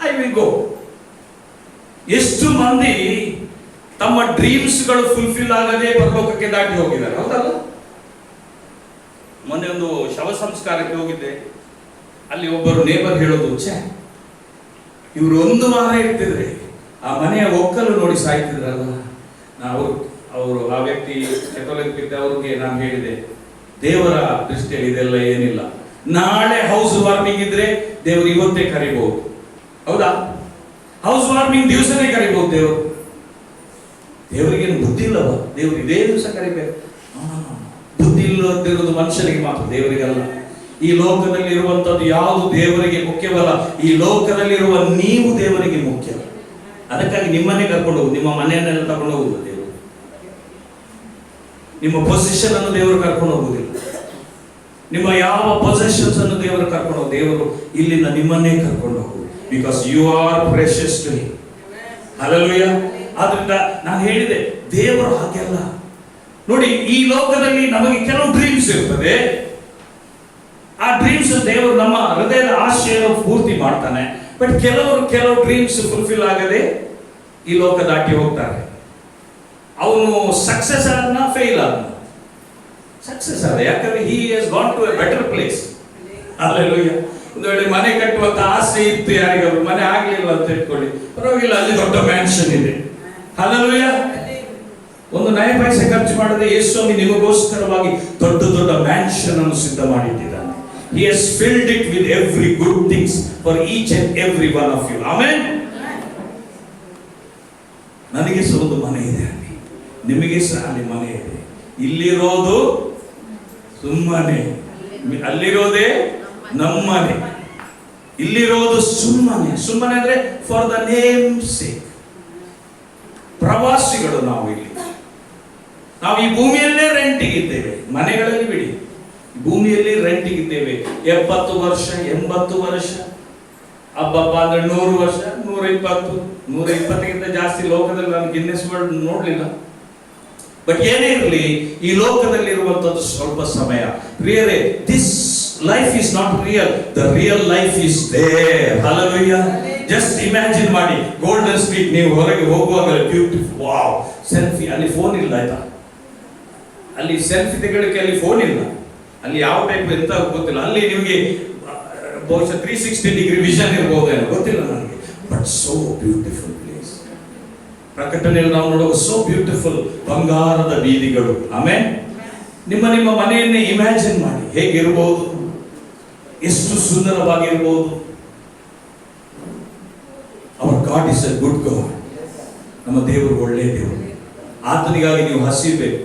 I will go. ಎಷ್ಟು ಮಂದಿ ತಮ್ಮ ಡ್ರೀಮ್ಸ್ಗಳು ಫುಲ್ಫಿಲ್ ಆಗದೆ ಪರಲೋಕಕ್ಕೆ ದಾಟಿ ಹೋಗಿದ್ದಾರೆ, ಹೌದಲ್ಲ? ಮೊನ್ನೆ ಒಂದು ಶವ ಸಂಸ್ಕಾರಕ್ಕೆ ಹೋಗಿದ್ದೆ. ಅಲ್ಲಿ ಒಬ್ಬರು ನೇಬರ್ ಹೇಳೋದು, ಇವರು 1 ವಾರ ಇರ್ತಿದ್ರೆ ಆ ಮನೆಯ ಒಕ್ಕಲು ನೋಡಿ ಸಾಯ್ತಿದ್ರಲ್ಲ. ಅವರು ಆ ವ್ಯಕ್ತಿ ಕೆಥೋಲಿಕ್ ಇದ್ದ, ಅವ್ರಿಗೆ ನಾನು ಹೇಳಿದೆ, ದೇವರ ದೃಷ್ಟಿಯಲ್ಲಿ ಇದೆಲ್ಲ ಏನಿಲ್ಲ. ನಾಳೆ ಹೌಸ್ ವಾರ್ಮಿಂಗ್ ಇದ್ರೆ ದೇವರು ಇವತ್ತೇ ಕರಿಬಹುದು, ಹೌದಾ? ಹೌಸ್ ವಾರ್ಮಿಂಗ್ ದಿವಸನೇ ಕರಿಬಹುದು ದೇವರು. ದೇವರಿಗೇನು ಬುದ್ಧಿ ಇಲ್ಲವ? ದೇವರು ಇದೇ ದಿವಸ ಕರಿಬೇಕು? ಬುದ್ಧಿ ಇಲ್ಲದಿರೋದು ಮನುಷ್ಯರಿಗೆ ಮಾತ್ರ, ದೇವರಿಗಲ್ಲ. ಈ ಲೋಕದಲ್ಲಿ ಇರುವಂತದ್ದು ಯಾವುದು ದೇವರಿಗೆ ಮುಖ್ಯವಲ್ಲ. ಈ ಲೋಕದಲ್ಲಿರುವ ನೀವು ದೇವರಿಗೆ ಮುಖ್ಯ. ಅದಕ್ಕಾಗಿ ನಿಮ್ಮನ್ನೇ ಕರ್ಕೊಂಡು ಹೋಗುದು, ನಿಮ್ಮ ಮನೆಯನ್ನೆಲ್ಲ ತಗೊಂಡು ಹೋಗುದು ದೇವರು. ನಿಮ್ಮ ಪೊಸಿಷನ್ ಅನ್ನು ದೇವರು ಕರ್ಕೊಂಡು ಹೋಗುದಿಲ್ಲ. ನಿಮ್ಮ ಯಾವ ಪೊಸಿಷನ್ಸ್ ಅನ್ನು ದೇವರು ಕರ್ಕೊಂಡು ಹೋಗುದು. ದೇವರು ಇಲ್ಲಿಂದ ನಿಮ್ಮನ್ನೇ ಕರ್ಕೊಂಡು ಹೋಗುದು. Because you are precious to him. Hallelujah. ಆದ್ರಿಂದ ನಾನು ಹೇಳಿದೆ, ದೇವರು ಹಾಗೆಲ್ಲ ನೋಡಿ. ಈ ಲೋಕದಲ್ಲಿ ನಮಗೆ ಕೆಲವು ಡ್ರೀಮ್ಸ್ ಇರ್ತದೆ. ಆ ಡ್ರೀಮ್ಸ್ ದೇವರು ನಮ್ಮ ಹೃದಯದ ಆಶೆಯನ್ನು ಪೂರ್ತಿ ಮಾಡ್ತಾನೆ. ಬಟ್ ಕೆಲವು ಡ್ರೀಮ್ಸ್ ಫುಲ್ಫಿಲ್ ಆಗದೆ ಈ ಲೋಕ ದಾಟಿ ಹೋಗ್ತಾರೆ. ಅವನು ಸಕ್ಸಸ್ ಆದ್ನ, ಫೇಲ್ ಆದ್ನ? ಸಕ್ಸಸ್ ಆದ. ಯಾಕಂದ್ರೆ he has gone to a better place. Hallelujah. ಒಂದು ವೇಳೆ ಮನೆ ಕಟ್ಟುವಂತ ಆಸೆ ಇತ್ತು ಯಾರಿಗಾದ್ರು, ಮನೆ ಆಗ್ಲಿಲ್ಲ ಅಂತ ಇಟ್ಕೊಳ್ಳಿ, ಪರವಾಗಿಲ್ಲ, ಅಲ್ಲಿ ದೊಡ್ಡ ಮ್ಯಾನ್ಷನ್ ಇದೆ. ಹಲ್ಲೆಲೂಯಾ. ಒಂದು ನಯ ಪೈಸೆ ಖರ್ಚು ಮಾಡದೆ ಯೇಸು ನಿಮಗೋಸ್ಕರವಾಗಿ ದೊಡ್ಡ ದೊಡ್ಡ ಮ್ಯಾನ್ಷನ್ ಅನ್ನು ಸಿದ್ಧ ಮಾಡಿಟ್ಟಿದ್ದಾನೆ. He has filled it with every good things for each and every one of you. Amen. ನನಗೆ ಸಹ ಒಂದು ಮನೆ ಇದೆ ಅಲ್ಲಿ, ನಿಮಗೆ ಸಹ ಅಲ್ಲಿ ಮನೆ ಇದೆ. ಇಲ್ಲಿರೋದು ಸುಮ್ಮನೆ, ಅಲ್ಲಿರೋದೇ ನಮ್ಮನೆ. ಇಲ್ಲಿರೋದು ಸುಮ್ಮನೆ ಅಂದ್ರೆ ಫಾರ್ ದ ನೇಮ್ ಸೇಕ್. ಪ್ರವಾಸಿಗಳು ನಾವು ಇಲ್ಲಿ. ನಾವು ಈ ಭೂಮಿಯಲ್ಲೇ ರೆಂಟಿಗಿದ್ದೇವೆ, ಮನೆಗಳಲ್ಲಿ ಬಿಡಿ, ಭೂಮಿಯಲ್ಲಿ ರೆಂಟಿಗಿದ್ದೇವೆ. 70 ವರ್ಷ 80 ವರ್ಷ, ಹಬ್ಬಬ್ಬ ಅಂದ್ರೆ 100 ವರ್ಷ, 120, 120ಕ್ಕಿಂತ ಜಾಸ್ತಿ ಲೋಕದಲ್ಲಿ ನಾನು ಗಿನ್ನೆಸ್ ವರ್ಲ್ಡ್ ನೋಡ್ಲಿಲ್ಲ. ಬಟ್ ಏನೇ ಇರಲಿ, ಈ ಲೋಕದಲ್ಲಿರುವಂತದ್ದು ಸ್ವಲ್ಪ ಸಮಯ. ಪ್ರಿಯರೇ, this life is not real, the real life is there. Hallelujah. Just imagine ಮಾಡಿ, ಗೋಲ್ಡನ್ ಸ್ಟ್ರೀಟ್ ನೀವು ಹೊರಗೆ ಹೋಗುವಾಗ ಬ್ಯೂಟಿಫುಲ್, ವಾವ್, ಸೆಲ್ಫಿ. ಅಲ್ಲಿ ಫೋನ್ ಇಲ್ಲ ಆಯ್ತಾ, ಅಲ್ಲಿ ಸೆಲ್ಫಿ ತೆಗೆಯಲಿಕ್ಕೆ ಅಲ್ಲಿ ಫೋನ್ ಇಲ್ಲ, ಅಲ್ಲಿ ಯಾವ ಟೈಪ್ ಎಂತ ಗೊತ್ತಿಲ್ಲ. ಅಲ್ಲಿ ನಿಮಗೆ ಬಹುಶಃ 360 ಡಿಗ್ರಿ ವಿಷನ್ ಇರಬಹುದೇನೋ ಗೊತ್ತಿಲ್ಲ ನನಗೆ. But so beautiful place. ಪ್ರಕಟಣೆಯಲ್ಲಿ ನಾವು ನೋಡುವ ಸೋ ಬ್ಯೂಟಿಫುಲ್, ಬಂಗಾರದ ಬೀದಿಗಳು. ಆಮೇಲೆ ನಿಮ್ಮ ಮನೆಯನ್ನೇ ಇಮ್ಯಾಜಿನ್ ಮಾಡಿ, ಹೇಗಿರಬಹುದು, ಎಷ್ಟು ಸುಂದರವಾಗಿರ್ಬೋದು. Our God is a good God. ನಮ್ಮ ದೇವರು ಒಳ್ಳೆಯ ದೇವರು. ಆತನಿಗಾಗಿ ನೀವು ಹಸಿಬೇಕು.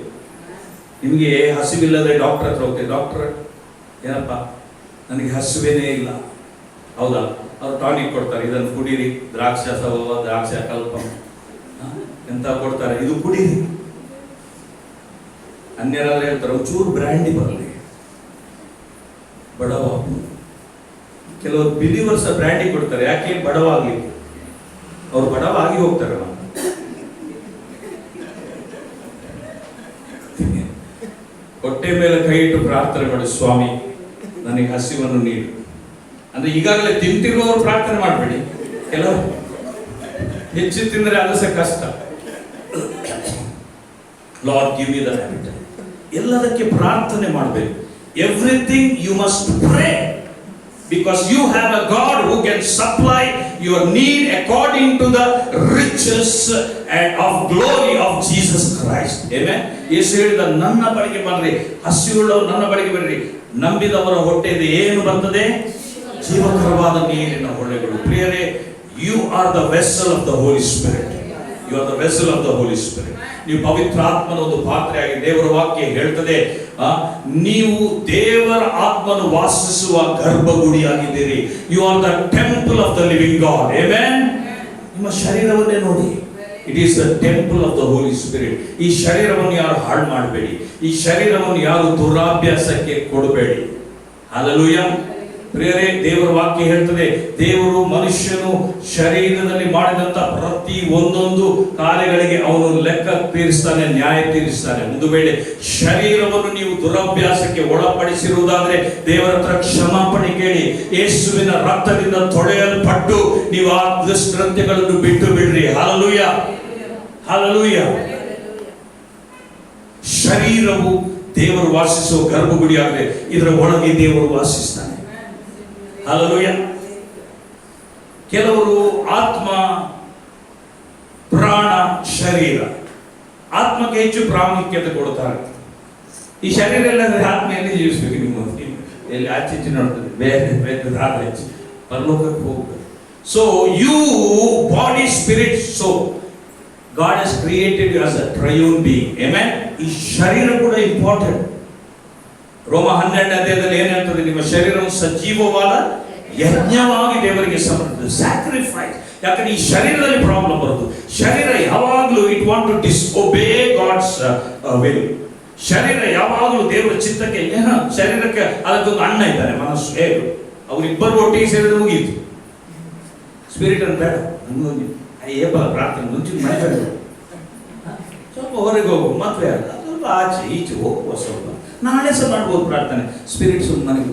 ನಿಮಗೆ ಹಸಿವಿಲ್ಲದೆ ಡಾಕ್ಟರ್ ಹತ್ರ ಹೋಗ್ತೇವೆ, ಡಾಕ್ಟರ್ ಏನಪ್ಪ ನನಗೆ ಹಸಿವೇನೇ ಇಲ್ಲ, ಹೌದಾ? ಅವ್ರು ಟಾನಿಕ್ ಕೊಡ್ತಾರೆ, ಇದನ್ನು ಕುಡೀರಿ, ದ್ರಾಕ್ಷ ಸವವ, ದ್ರಾಕ್ಷ ಕಲ್ಪ ಎಂತ ಕೊಡ್ತಾರೆ, ಇದು ಕುಡೀರಿ. ಅನ್ಯರಾದ್ರೆ ಹೇಳ್ತಾರೆ ಒಂಚೂರು ಬ್ರ್ಯಾಂಡಿ ಬರಲಿ, ಬಡವ. ಕೆಲವರು ಬಿಲಿವರ್ಸ್ ಬ್ರ್ಯಾಂಡಿ ಕೊಡ್ತಾರೆ, ಯಾಕೆ? ಬಡವ ಆಗ್ಲಿಕ್ಕೆ. ಅವ್ರು ಬಡವ ಆಗಿ ಹೋಗ್ತಾರೆ. ನಾವು ಹೊಟ್ಟೆ ಮೇಲೆ ಕೈ ಇಟ್ಟು ಪ್ರಾರ್ಥನೆ ಮಾಡಿ, ಸ್ವಾಮಿ ನನಗೆ ಹಸಿವನ್ನು ನೀಡು ಅಂದ್ರೆ ಈಗಾಗಲೇ ತಿಂತಿರುವವರು ಪ್ರಾರ್ಥನೆ ಮಾಡಬೇಡಿ. ಕೆಲವರು ಹೆಚ್ಚು ತಿಂದರೆ ಅದು ಸಹ ಕಷ್ಟ. Lord give me the habit. ಎಲ್ಲದಕ್ಕೆ ಪ್ರಾರ್ಥನೆ ಮಾಡಬೇಕು. Everything you must pray, because you have a God who can supply your need according to the riches and of glory of Jesus Christ. Amen. ಯೇಸು ಹೇಳಿದ, ನನ್ನ ಬಳಿಗೆ ಬರ್ರಿ, ಹಸಿವುಳ್ಳವರು ನನ್ನ ಬಳಿಗೆ ಬರ್ರಿ, ನಂಬಿದವರ ಹೊಟ್ಟೆಯಲ್ಲಿ ಏನು ಬರ್ತದೆ? ಜೀವಕರವಾದ ನೀರಿನ ಹೊಳೆಗಳು. ಪ್ರಿಯರೇ, you are the vessel of the Holy Spirit. You are the vessel of the Holy Spirit. ನೀವು ಪವಿತ್ರಾತ್ಮನ ಒಂದು ಪಾತ್ರೆಯಾಗಿ, ದೇವರ ವಾಕ್ಯ ಹೇಳ್ತದೆ, ನೀವು ದೇವರ ಆತ್ಮನು ವಾಸಿಸುವ ಗರ್ಭಗುಡಿಯಾಗಿದ್ದೀರಿ. You are the temple of the living God. Amen. ನಿಮ್ಮ ಶರೀರವನ್ನೇ ನೋಡಿ, it is the temple of the Holy Spirit. ಈ ಶರೀರವನ್ನು ಯಾರು ಹಾಳು ಮಾಡಬೇಡಿ, ಈ ಶರೀರವನ್ನು ಯಾರು ದುರಾಭ್ಯಾಸಕ್ಕೆ ಕೊಡಬೇಡಿ. ಹಲ್ಲೆಲೂಯಾ. ಪ್ರಿಯರೇ, ದೇವರ ವಾಕ್ಯ ಹೇಳ್ತದೆ, ದೇವರು ಮನುಷ್ಯನು ಶರೀರದಲ್ಲಿ ಮಾಡಿದಂತ ಪ್ರತಿ ಒಂದೊಂದು ಕಾರ್ಯಗಳಿಗೆ ಅವನು ಲೆಕ್ಕ ತೀರಿಸ್ತಾನೆ, ನ್ಯಾಯ ತೀರಿಸ್ತಾನೆ. ಒಂದು ವೇಳೆ ಶರೀರವನ್ನು ನೀವು ದುರಭ್ಯಾಸಕ್ಕೆ ಒಳಪಡಿಸಿರುವುದಾದ್ರೆ ದೇವರ ಹತ್ರ ಕ್ಷಮಾಪಣೆ ಕೇಳಿ. ಯೇಸುವಿನ ರಕ್ತದಿಂದ ತೊಳೆಯಲ್ಪಟ್ಟು ನೀವು ಆ ದುಷ್ಕೃತ್ಯಗಳನ್ನು ಬಿಟ್ಟು ಬಿಡ್ರಿ. Hallelujah, hallelujah. ಶರೀರವು ದೇವರು ವಾಸಿಸುವ ಗರ್ಭಗುಡಿಯಾಗಿದೆ, ಇದರ ಒಳಗೆ ದೇವರು ವಾಸಿಸ್ತಾನೆ. ಹಲ್ಲೆಲೂಯಾ. ಕೆಲವರು ಆತ್ಮ, ಪ್ರಾಣ, ಶರೀರ, ಆತ್ಮಕ್ಕೆ ಹೆಚ್ಚು ಪ್ರಾಮುಖ್ಯತೆ ಕೊಡ್ತಾರೆ. ಈ ಶರೀರ ಎಲ್ಲ ಆತ್ಮೆಯಲ್ಲಿ ಜೀವಿಸಬೇಕು. ನಿಮ್ಮ ಎಲ್ಲಿ ಆಚೆ ನೋಡ್ತದೆ, ಬೇರೆ ಬೇರೆ ಹೆಚ್ಚು ಪರಲೋಕಕ್ಕೆ ಹೋಗ್ಬೇಕು. So you body, spirit, soul, God has created you as a triune being. Amen. ಈ ಶರೀರ ಕೂಡ ಇಂಪಾರ್ಟೆಂಟ್. ರೋಮ 12ನೇ ಅಧ್ಯಾಯದಲ್ಲಿ ಏನ್ ಹೇಳ್ತದೆ? ನಿಮ್ಮ ಶರೀರವು ಸಜೀವವಾದ ಯಜ್ಞವಾಗಿ ದೇವರಿಗೆ ಸಮರ್ಪಿತ, ಸ್ಯಾಕ್ರಿಫೈಸ್. ಯಾಕಂದ್ರೆ ಈ ಶರೀರದಲ್ಲಿ ಪ್ರಾಬ್ಲಮ್ ಬರೋದು. ಶರೀರ ಯಾವಾಗಲೂ it want to disobey God's will. ಶರೀರ ಯಾವಾಗಲೂ ದೇವರ ಚಿತ್ತಕ್ಕೆ, ಶರೀರಕ್ಕೆ ಅದಕ್ಕೊಂದು ಅಣ್ಣ ಇದ್ದಾನೆ, ಮನಸ್ಸು. ಹೇಳು, ಅವರಿಬ್ಬರು ಒಟ್ಟಿಗೆ ಸೇರಿದ್ರೆ ಮುಗಿಯಿತು. ಸ್ಪಿರಿಟ್ ಅಂತ ಬೇಡ, ಪ್ರಾರ್ಥನೆ ಮುಂಚಿನ ಮನೆ ಸ್ವಲ್ಪ ಹೊರಗೆ ಹೋಗು, ಮದುವೆ ಅಲ್ಲ, ಸ್ವಲ್ಪ ಆಚೆ ಈಚೆ ಹೋಗುವ, ಸ್ವಲ್ಪ ನಾಳೆ ಸಹ ಮಾಡ್ಬೋದು ಪ್ರಾರ್ಥನೆ. ಸ್ಪಿರಿಟ್ ಸ್ವಲ್ಪ ಮನೆಗೆ.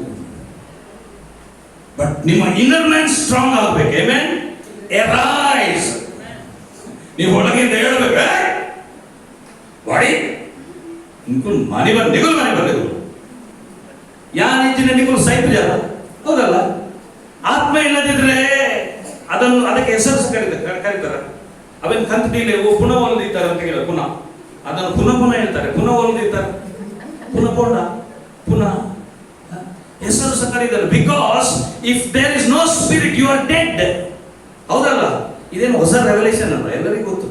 ಬಟ್ ನಿಮ್ಮ ಇನ್ನರ್ ಮ್ಯಾನ್ ಸ್ಟ್ರಾಂಗ್ ಆಗ್ಬೇಕು. ಆಮೆನ್. ಅರೈಸ್. ನೀವು ಒಳಗಿಂದ ಹೇಳಬೇಕು, ಬಾಡಿ ನಿಂಕು ಮನೆ ಬಂದು ನಿಗುಲ್ ಮನೆ ಬಂದಿರು. ಯಾವ ರೀತಿಯ ನಿಗುಲ್ ಸೈಪ್ ಜನ, ಹೌದಲ್ಲ? ಆತ್ಮ ಇಲ್ಲದಿದ್ರೆ ಅದಕ್ಕೆ ಹೆಸರು ಕರೀತಾರೆ. ಅವೇನು ಕಂತಿನಲ್ಲಿ ಪುನಃ ಹೊಲ್ದಿದ್ದಾರೆ ಅಂತ ಹೇಳ, ಪುನಃ ಅದನ್ನು ಪುನಃ ಹೇಳ್ತಾರೆ, ಪುನಃ ಹೊಲ್ದಿದ್ದಾರೆ, ಪುನಃ ಹೆಸರು ಸಹ ಕರೀತಾರೆ. Because if there is no spirit you are dead. ಹೌದಲ್ಲ? ಇದೇನು ಹೊಸ ರೆವಲ್ಯೂಷನ್ ಅಲ್ಲ, ಎಲ್ಲರಿಗೂ ಗೊತ್ತು.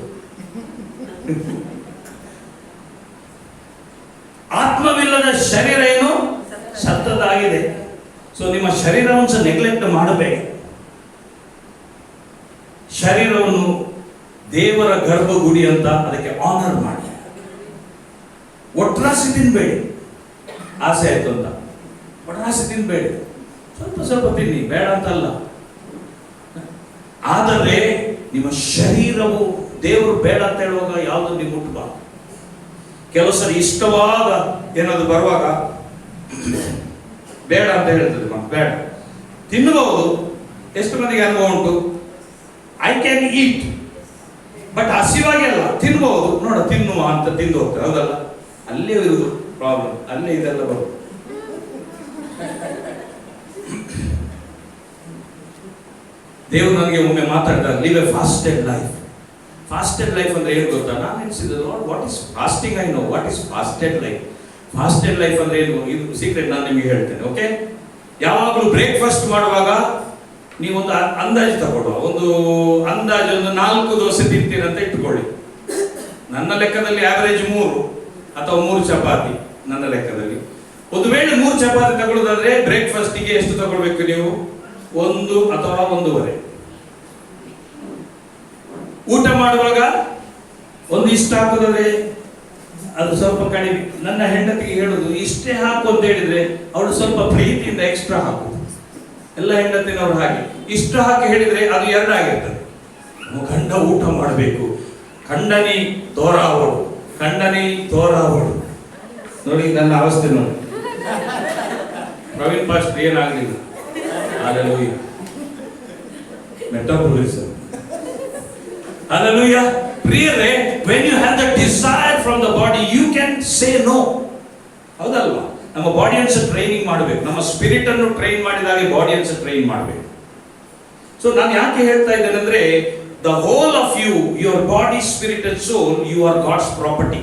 ಆತ್ಮವಿಲ್ಲದ ಶರೀರ ಏನು? ಸತ್ತದಾಗಿದೆ. ಸೊ ನಿಮ್ಮ ಶರೀರವನ್ನು ಸಹ ನೆಗ್ಲೆಕ್ಟ್ ಮಾಡಬೇಡಿ. ಶರೀರವನ್ನು ದೇವರ ಗರ್ಭಗುಡಿ ಅಂತ ಅದಕ್ಕೆ ಆನರ್ ಮಾಡಿ. ಒಟ್ರಾಸಿ ತಿನ್ಬೇಡಿ, ಆಸೆ ಆಯ್ತು ಅಂತ ಒಟ್ರಾಸಿ ತಿನ್ಬೇಡಿ, ಸ್ವಲ್ಪ ಸ್ವಲ್ಪ ತಿನ್ನಿ, ಬೇಡ ಅಂತಲ್ಲ. ಆದರೆ ನಿಮ್ಮ ಶರೀರವು ದೇವರು ಬೇಡ ಅಂತ ಹೇಳುವಾಗ ಯಾವುದು ನೀವು ಮುಟ್ಟಬಾರ್ದು. ಕೆಲವು ಸರಿ ಇಷ್ಟವಾದ ಏನಾದ್ರು ಬರುವಾಗ ಬೇಡ ಅಂತ ಹೇಳ್ತದೆ, ಬೇಡ. ತಿನ್ನಬಹುದು, ಎಷ್ಟು ಮಂದಿಗೆ ಅನುಭವ ಉಂಟು? ಐ ಕ್ಯಾನ್ ಈಟ್, ಬಟ್ ಹಸಿವಾಗಿ ಅಲ್ಲ, ತಿನ್ಬಹುದು. ನೋಡ ತಿನ್ನುವ ಅಂತ ತಿಂದು ಹೋಗ್ತಾರೆ, ಹೌದಲ್ಲ? ಅಲ್ಲೇ ಇರುವುದು ಪ್ರಾಬ್ಲಮ್, ಅಲ್ಲೇ ಇದೆಲ್ಲ ಬರುದು. ದೇವರು ನನಗೆ ಒಮ್ಮೆ ಮಾತಾಡ್ತಾರೆ, live a fasted life. Fasted life ಅಂದ್ರೆ ಏನು ಗೊತ್ತಾ? ನಾನು ಎನಿಸಿದೆ, what is fasting? I know what is fasted life. Fasted life ಅಂದ್ರೆ ಏನು? ಇದು ಸೀಕ್ರೆಟ್ ನಾನು ನಿಮಗೆ ಹೇಳ್ತೇನೆ, ಓಕೆ? ಯಾವಾಗಲೂ ಬ್ರೇಕ್ಫಾಸ್ಟ್ ಮಾಡುವಾಗ ನೀವೊಂದು ಅಂದಾಜು ತಗೊಳ್ಳುವ, ಒಂದು 4 ದೋಸೆ ತಿಂತೀರ ಅಂತ ಇಟ್ಕೊಳ್ಳಿ. ನನ್ನ ಲೆಕ್ಕದಲ್ಲಿ ಆವರೇಜ್ 3 ಅಥವಾ 3 ಚಪಾತಿ. ನನ್ನ ಲೆಕ್ಕದಲ್ಲಿ ಒಂದು ವೇಳೆ 3 ಚಪಾತಿ ತಗೊಳ್ಳೋದಾದ್ರೆ ಬ್ರೇಕ್ಫಾಸ್ಟಿಗೆ ಎಷ್ಟು ತಗೊಳ್ಬೇಕು ನೀವು? 1 ಅಥವಾ 1.5. ಊಟ ಮಾಡುವಾಗ ಒಂದು ಇಷ್ಟು ಹಾಕೋದಾದ್ರೆ ಅದು ಸ್ವಲ್ಪ ಕಡಿಮೆ. ನನ್ನ ಹೆಂಡತಿಗೆ ಹೇಳುದು ಇಷ್ಟೇ ಹಾಕು ಅಂತ ಹೇಳಿದ್ರೆ ಅವಳು ಸ್ವಲ್ಪ ಪ್ರೀತಿಯಿಂದ ಎಕ್ಸ್ಟ್ರಾ ಹಾಕುದು. ಎಲ್ಲ ಹೆಂಡತಿನವ್ರು ಹಾಗೆ ಇಷ್ಟು ಹಾಕಿ ಹೇಳಿದ್ರೆ ಅದು 2 ಆಗಿರ್ತದೆ. ಗಂಡ ಊಟ ಮಾಡಬೇಕು, ಖಂಡನಿ ತೋರಾವಳು, ಖಂಡನಿ ತೋರಾವಳು. ನೋಡಿ ನನ್ನ ಅವಸ್ಥೆ ನೋಡಿ. ಪ್ರವೀಣ್ ಪಾಸ್ಟ್ ಏನಾಗಲಿಲ್ಲ. Hallelujah. Metabolism. Hallelujah. ಪ್ರಿಯರೇ, when you have the desire from the body, you can say no. ಹೌದಲ್ವಾ? ನಮ್ಮ ಬಾಡಿಯನ್ನು ಟ್ರೈನಿಂಗ್ ಮಾಡಬೇಕು. ನಮ್ಮ ಸ್ಪಿರಿಟ್ ಅನ್ನು ಟ್ರೈನ್ ಮಾಡಿದಾಗೆ ಬಾಡಿಯನ್ನು ಟ್ರೈನ್ ಮಾಡಬೇಕು. ಸೊ ನಾನು ಯಾಕೆ ಹೇಳ್ತಾ ಇದ್ದೇನೆ ಅಂದ್ರೆ, the whole of you, your body, spirit and soul, you are God's property.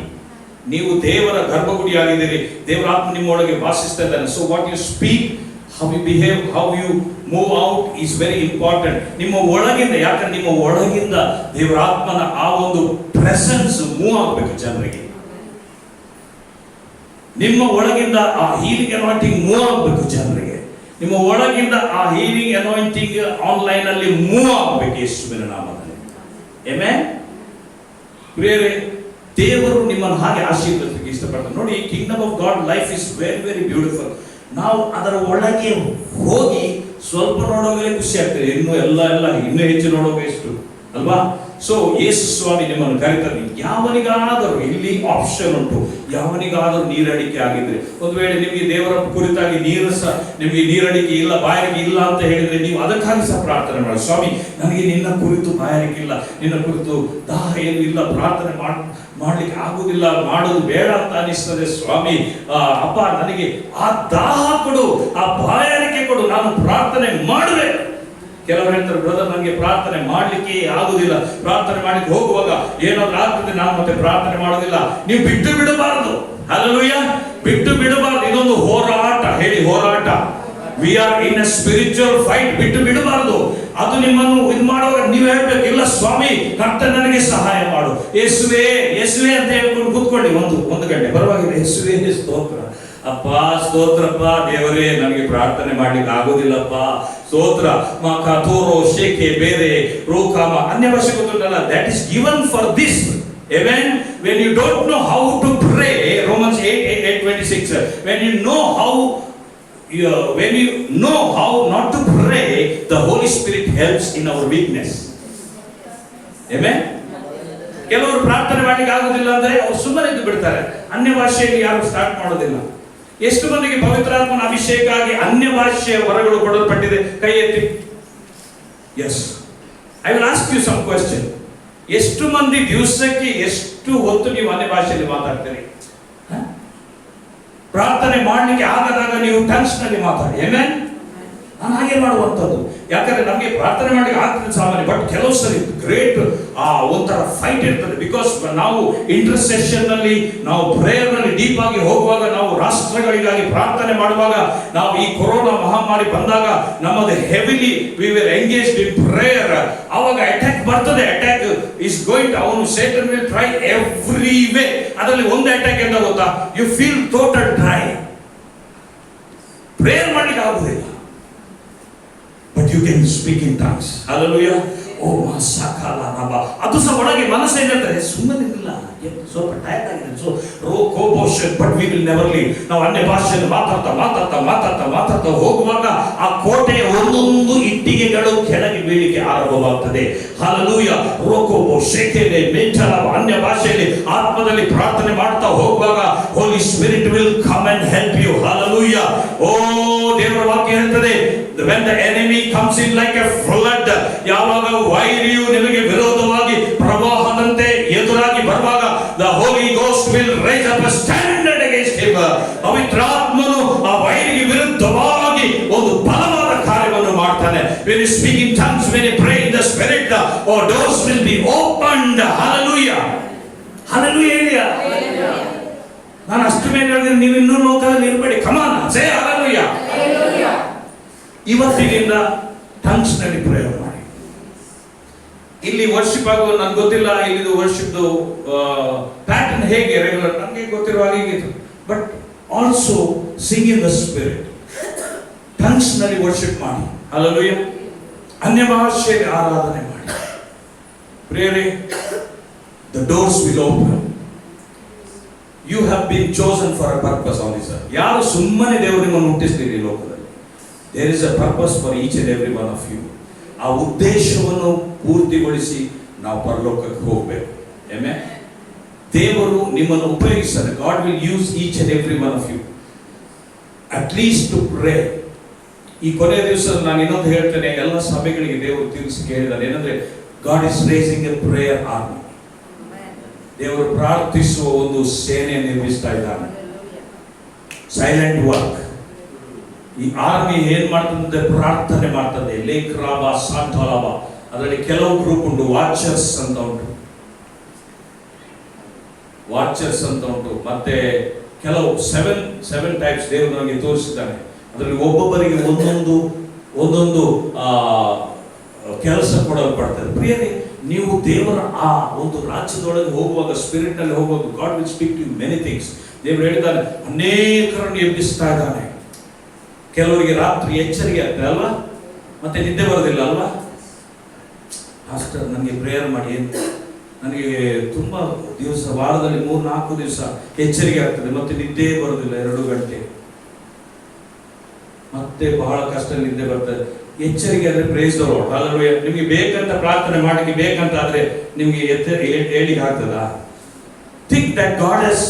ನೀವು ದೇವರ ಗರ್ಭಗುಡಿ ಆಗಿದ್ದೀರಿ. ದೇವರ ಆತ್ಮ ನಿಮ್ಮೊಳಗೆ ವಾಸಿಸ್ತಾ ಇದ್ದಾನೆ. So what you speak, how you behave, how you move out is very important. ನಿಮ್ಮ ಒಳಗಿಂದ, ಯಾಕಂದ್ರೆ ನಿಮ್ಮ ಒಳಗಿಂದ ದೇವರ ಆತ್ಮನ ಆ ಒಂದು ಪ್ರೆಸೆನ್ಸ್ ಮೂವ್ ಆಗಬೇಕು ಜನರಿಗೆ. ನಿಮ್ಮ ಒಳಗಿಂದ ಆ ಹೀಲಿಂಗ್ ಅನಾಯಿಂಟಿಂಗ್ ಮೂವ್ ಆಗಬೇಕು ಜನರಿಗೆ. ನಿಮ್ಮ ಒಳಗಿಂದ ಆ ಹೀಲಿಂಗ್ ಅನಾಯಿಂಟಿಂಗ್ ಆನ್ಲೈನ್ ಅಲ್ಲಿ ಮೂವ್ ಆಗಬೇಕು ಯೇಸುವಿನ ನಾಮದಲ್ಲಿ. ಆಮೆನ್. ಪ್ರಿಯರೇ, ದೇವರು ನಿಮ್ಮನ್ನು ಹಾಗೆ ಆಶೀರ್ವದಿಸಲಿಕ್ಕೆ ಇಷ್ಟಪಡ್ತಾರೆ. ನೋಡಿ, Kingdom of god life is very very beautiful. ನಾವು ಅದರ ಒಳಗೆ ಹೋಗಿ ಸ್ವಲ್ಪ ನೋಡೋವಾಗಲೇ ಖುಷಿ ಆಗ್ತದೆ. ಇನ್ನೂ ಇನ್ನೂ ಹೆಚ್ಚು ನೋಡೋಕೆ ಎಷ್ಟು ಅಲ್ವಾ? ಸೊ ಯೇಸು ಸ್ವಾಮಿ ನಿಮ್ಮನ್ನು ಕರೀತಾರೆ. ಯಾವನಿಗಾದರೂ ಇಲ್ಲಿ ಆಪ್ಷನ್ ಉಂಟು, ಯಾವನಿಗಾದರೂ ನೀರಡಿಕೆ ಆಗಿದ್ರೆ, ಒಂದು ವೇಳೆ ನಿಮಗೆ ದೇವರ ಕುರಿತಾಗಿ ನಿಮಗೆ ನೀರಡಿಕೆ ಇಲ್ಲ, ಬಾಯಾರಿಕೆ ಇಲ್ಲ ಅಂತ ಹೇಳಿದ್ರೆ, ನೀವು ಅದಕ್ಕಾಗಿ ಸಹ ಪ್ರಾರ್ಥನೆ ಮಾಡಿ. ಸ್ವಾಮಿ, ನನಗೆ ನಿನ್ನ ಕುರಿತು ಬಾಯಾರಿಕೆ ಇಲ್ಲ, ನಿನ್ನ ಕುರಿತು ದಾಹ ಏನು ಇಲ್ಲ, ಪ್ರಾರ್ಥನೆ ಮಾಡ್ಲಿಕ್ಕೆ ಆಗುದಿಲ್ಲ, ಮಾಡೋದು ಬೇಡ ಅಂತ ಅನಿಸ್ತದೆ. ಸ್ವಾಮಿ, ಅಪ್ಪ ನನಗೆ ಆ ದಾಹ ಕೊಡು, ಆ ಬಾಯಾರಿಕೆ ಕೊಡು, ನಾನು ಪ್ರಾರ್ಥನೆ ಮಾಡಬೇಕು. ಕೆಲವರು ಹೇಳ್ತಾರೆ, ಬ್ರದರ್ ನನಗೆ ಪ್ರಾರ್ಥನೆ ಮಾಡ್ಲಿಕ್ಕೆ ಆಗುದಿಲ್ಲ, ಪ್ರಾರ್ಥನೆ ಮಾಡ್ಲಿಕ್ಕೆ ಹೋಗುವಾಗ ಏನಾದ್ರೂ ಆಗ್ತದೆ, ನಾನು ಮತ್ತೆ ಪ್ರಾರ್ಥನೆ ಮಾಡೋದಿಲ್ಲ. ನೀವು ಬಿಟ್ಟು ಬಿಡಬಾರದು. ಹಲ್ಲೆಲೂಯಾ. ಬಿಟ್ಟು ಬಿಡಬಾರದು. ಇದೊಂದು ಹೋರಾಟ. ಹೇಳಿ, ಹೋರಾಟ. We are in a spiritual fight. ಬಿಟ್ಟು ಬಿಡಬಾರದು. ಅದು ನಿಮ್ಮನ್ನು ಇದು ಮಾಡುವಾಗ ನೀವು ಹೇಳ್ಬೇಕು, ಇಲ್ಲ ಸ್ವಾಮಿ, ಕರ್ತನೇ ನನಗೆ ಸಹಾಯ ಮಾಡು, ಯೇಸುವೇ ಯೇಸುವೇ ಅಂತ ಹೇಳ್ಕೊಂಡು ಕೂತ್ಕೊಳ್ಳಿ ಒಂದು ಗಂಟೆ, ಪರವಾಗಿಲ್ಲ. ಯೇಸುವೇ ಸ್ತೋತ್ರ ಅಪ್ಪ, ಸ್ತೋತ್ರಪ್ಪ. ದೇವರೇ, ನನಗೆ ಪ್ರಾರ್ಥನೆ ಮಾಡ್ಲಿಕ್ಕೆ ಆಗೋದಿಲ್ಲಪ್ಪ, ಸ್ತೋತ್ರ. ಕಥೋರೋ ಶೇಕೆ ಬೇರೆ ರೋಕಾಮ ಅನ್ಯ ಭಾಷೆ ಗೊತ್ತುಂಟಲ್ಲ, that is given for this. Amen. When you don't know how to pray, Romans 8:26, when you know how not to pray, the Holy Spirit helps in our weakness. Amen. ಕೆಲವರು ಪ್ರಾರ್ಥನೆ ಮಾಡ್ಲಿಕ್ಕೆ ಆಗುದಿಲ್ಲ ಅಂದ್ರೆ ಅವ್ರು ಸುಮ್ಮನೆ ಇದ್ದು ಬಿಡ್ತಾರೆ. ಅನ್ಯ ಭಾಷೆಯಲ್ಲಿ ಯಾರು ಸ್ಟಾರ್ಟ್ ಮಾಡೋದಿಲ್ಲ. ಎಷ್ಟು ಮಂದಿಗೆ ಪವಿತ್ರಾತ್ಮನ ಅಭಿಷೇಕ ಆಗಿ ಅನ್ಯ ಭಾಷೆಯ ವರಗಳು ಕೊಡಲ್ಪಟ್ಟಿದೆ? ಕೈ ಎತ್ತಿ. Yes, I will ask you some question. ಎಷ್ಟು ಮಂದಿ ದಿವಸಕ್ಕೆ ಎಷ್ಟು ಹೊತ್ತು ನೀವು ಅನ್ಯ ಭಾಷೆಯಲ್ಲಿ ಮಾತಾಡ್ತೀರಿ? ಪ್ರಾರ್ಥನೆ ಮಾಡ್ಲಿಕ್ಕೆ ಆಗದಾಗ ನೀವು ಟಂಗ್ಸ್ ನಲ್ಲಿ ಮಾತಾಡಿ. ಆಮೆನ್. ನಾನು ಹಾಗೆ ಮಾಡುವಂಥದ್ದು. ಯಾಕಂದ್ರೆ ನಮಗೆ ಪ್ರಾರ್ಥನೆ ಮಾಡ್ಲಿಕ್ಕೆ ಆಗ್ತದೆ ಸಾಮಾನ್ಯ, ಬಟ್ ಕೆಲವು ಸರಿ ಗ್ರೇಟ್ ಒಂಥರ ಫೈಟ್ ಇರ್ತದೆ. ಬಿಕಾಸ್ ನಾವು ಇಂಟರ್ಸೆಷನ್ ನಲ್ಲಿ, ನಾವು ಪ್ರೇಯರ್ ನಲ್ಲಿ ಡೀಪ್ ಆಗಿ ಹೋಗುವಾಗ, ನಾವು ರಾಷ್ಟ್ರಗಳಿಗಾಗಿ ಪ್ರಾರ್ಥನೆ ಮಾಡುವಾಗ, ನಾವು ಈ ಕೊರೋನಾ ಮಹಾಮಾರಿ ಬಂದಾಗ ನಮ್ಮದು heavily we were engaged in prayer. ಆವಾಗ ಅಟ್ಯಾಕ್ ಬರ್ತದೆ. ಅಟ್ಯಾಕ್ ಇಸ್ ಗೋಯಿಂಗ್, ಅವನು Satan will try every way. ಅದರಲ್ಲಿ ಒಂದು ಅಟ್ಯಾಕ್ ಎಂತ ಗೊತ್ತಾ? You feel total dry, prayer ಮಾಡ್ಲಿಕ್ಕೆ ಆಗುದಿಲ್ಲ. But you can speak in tongues. Hallelujah. ಓ ಸಕಾಲ ನಬ ಅದು ಸಹ ಒಳಗೆ ಮನಸ್ಸು ಏನಿರ್ತದೆ, ಸುಮ್ಮನೆ ಇಲ್ಲ, ಸ್ವಲ್ಪ ಟೈರ್ಡ್ ಆಗಿದೆ, ಸೊ ಕೋಪೋಷನ್, but we will never leave. ನಾವು ಅನ್ಯ ಭಾಷೆಯಲ್ಲಿ ಮಾತಾಡ್ತಾ ಹೋಗುವಾಗ ಆ ಕೋಟೆಯ ಒಂದೊಂದು ಇಟ್ಟಿಗೆಗಳು ಕೆಳಗೆ ಬೀಳಿಗೆ ಆರಂಭವಾಗ್ತದೆ. ಹಲ್ಲೆಲೂಯಾ. ರೋಕೋಬೋ ಶೇಕೆಲೆ ಮೆಂಟಲ ಅನ್ಯ ಭಾಷೆಯಲ್ಲಿ ಆತ್ಮದಲ್ಲಿ ಪ್ರಾರ್ಥನೆ ಮಾಡ್ತಾ ಹೋಗುವಾಗ Holy Spirit will come and help you. Hallelujah. ಓ ದೇವರ ವಾಕ್ಯ ಹೇಳ್ತದೆ, when the enemy comes in like a flood, ಯಾವಾಗ ವೈರಿಯು ನಿಮಗೆ ವಿರೋಧವಾಗಿ ಪ್ರವಾಹದಂತೆ ಎದುರಾಗಿ ಬರುವಾಗ the Holy Ghost will raise up a standard against him. ಪವಿತ್ರಾತ್ಮನು ಆ ವೈರಿಗೆ ವಿರುದ್ಧವಾಗಿ ಒಂದು ಬಲವಾದ ಕಾರ್ಯವನ್ನು ಮಾಡ್ತಾನೆ. When you speak in tongues, when you pray in the spirit, or doors will be opened. Hallelujah. Hallelujah. ನಾನು ಅಷ್ಟು ಮೇಲೆ ಹೇಳಿದ್ರೆ ನೀವು ಇನ್ನೂ ಲೋಕದಲ್ಲಿ ಇರಬೇಡಿ. Come on, say hallelujah. ಇವತ್ತಿನಿಂದ ಟಂಗ್ಸ್ ನಲ್ಲಿ ಪ್ರಯೋಗ ಮಾಡಿ. ಇಲ್ಲಿ ವರ್ಷಿಪ್ ಆಗುವ ನನಗೆ ಗೊತ್ತಿಲ್ಲ, ಇಲ್ಲಿ ವರ್ಷಿಪ್ ಪ್ಯಾಟರ್ನ್ ಹೇಗೆ ರೆಗ್ಯುಲರ್ ನನಗೆ ಗೊತ್ತಿರುವ ಹಾಗೆ, but also sing in the spirit. Tongues ನಲ್ಲಿ ವರ್ಷಿಪ್ ಮಾಡಿ. ಹಲ್ಲೆಲೂಯಾ. ಅನ್ಯ ಭಾಷೆಯಲ್ಲಿ ಆರಾಧನೆ ಮಾಡಿ. ಪ್ರಿಯರೇ, the doors will open. You have been chosen for a purpose on this earth. ಯಾರು ಸುಮ್ಮನೆ ದೇವರು ನಿಮ್ಮನ್ನು ಹುಟ್ಟಿಸ್ತೀರಿ ಲೋಕದಲ್ಲಿ. There is a purpose for each and every one of you. ಆ ಉದ್ದೇಶವನ್ನು ಪೂರ್ತಿಗೊಳಿಸಿ ನಾವು ಪರಲೋಕಕ್ಕೆ ಹೋಗಬೇಕು. ಆಮೆನ್. ದೇವರು ನಿಮ್ಮನ್ನು ಉಪಯೋಗಿಸ್ತಾರೆ. God will use each and every one of you at least to pray. ಈ ಕೊನೆಯ ದಿವಸ ನಾನು ಇನ್ನೊಂದು ಹೇಳ್ತೇನೆ, ಎಲ್ಲ ಸಭೆಗಳಿಗೆ ದೇವರು ತಿಳಿಸಿ ಕೇಳಿದ್ದಾರೆ. ಏನಂದ್ರೆ, God is raising a prayer army. ದೇವರು ಪ್ರಾರ್ಥಿಸುವ ಒಂದು ಸೇನೆ ನಿರ್ಮಿಸ್ತಾ ಇದ್ದಾನೆ. Silent work. ಈ ಆರ್ಮಿ ಏನ್ ಮಾಡ್ತದೆ? ಪ್ರಾರ್ಥನೆ ಮಾಡ್ತದೆ. ಲೇಖರಾಬ ಸಾಂತಲಾಬ. ಅದರಲ್ಲಿ ಕೆಲವು ಗ್ರೂಪ್ ಉಂಟು, ವಾಚರ್ಸ್ ಅಂತ ಉಂಟು, ಮತ್ತೆ ಕೆಲವು ಸೆವೆನ್ ಟೈಪ್ಸ್ ದೇವರು ನನಗೆ ತೋರಿಸಿದ್ದಾನೆ. ಅದರಲ್ಲಿ ಒಬ್ಬೊಬ್ಬರಿಗೆ ಒಂದೊಂದು ಕೆಲಸ ಕೊಡಲ್ಪಡ್ತದೆ. ಪ್ರಿಯರೇ, ನೀವು ದೇವರ ಆ ಒಂದು ರಾಜ್ಯದೊಳಗೆ ಹೋಗುವಾಗ, ಸ್ಪಿರಿಟ್ ನಲ್ಲಿ ಹೋಗುವಾಗ, God will speak to you many things. ದೇವರು ಹೇಳಿದ್ದಾನೆ, ಅನೇಕರನ್ನು ಎಬ್ಬಿಸ್ತಾ ಇದ್ದಾನೆ. ಕೆಲವರಿಗೆ ರಾತ್ರಿ ಎಚ್ಚರಿಕೆ ಆಗ್ತದೆ ಅಲ್ವಾ, ಮತ್ತೆ ನಿದ್ದೆ ಬರೋದಿಲ್ಲ ಅಲ್ವಾ. ಪಾಸ್ಟರ್ ನನಗೆ ಪ್ರೇಯರ್ ಮಾಡಿ, ನನಗೆ ತುಂಬಾ ದಿವಸ, ವಾರದಲ್ಲಿ 3-4 ದಿವಸ ಎಚ್ಚರಿಕೆ ಆಗ್ತದೆ, ಮತ್ತೆ ನಿದ್ದೆ ಬರೋದಿಲ್ಲ 2 ಗಂಟೆ, ಮತ್ತೆ ಬಹಳ ಕಷ್ಟ ನಿದ್ದೆ ಬರ್ತದೆ. ಎಚ್ಚರಿಕೆ ಅಂದ್ರೆ ಪ್ರೈಸ್ ದ ಲಾರ್ಡ್. ಹಲ್ಲೆಲೂಯಾ. ನಿಮಗೆ ಬೇಕಂತ ಪ್ರಾರ್ಥನೆ ಮಾಡಲಿಕ್ಕೆ ಬೇಕಂತ ಆದ್ರೆ ನಿಮಗೆ ಹೇಳಿಕ್ಕೆ ಆಗ್ತದಾ? ಥಿಂಕ್ ದಟ್ ಗಾಡ್ ಹಸ್,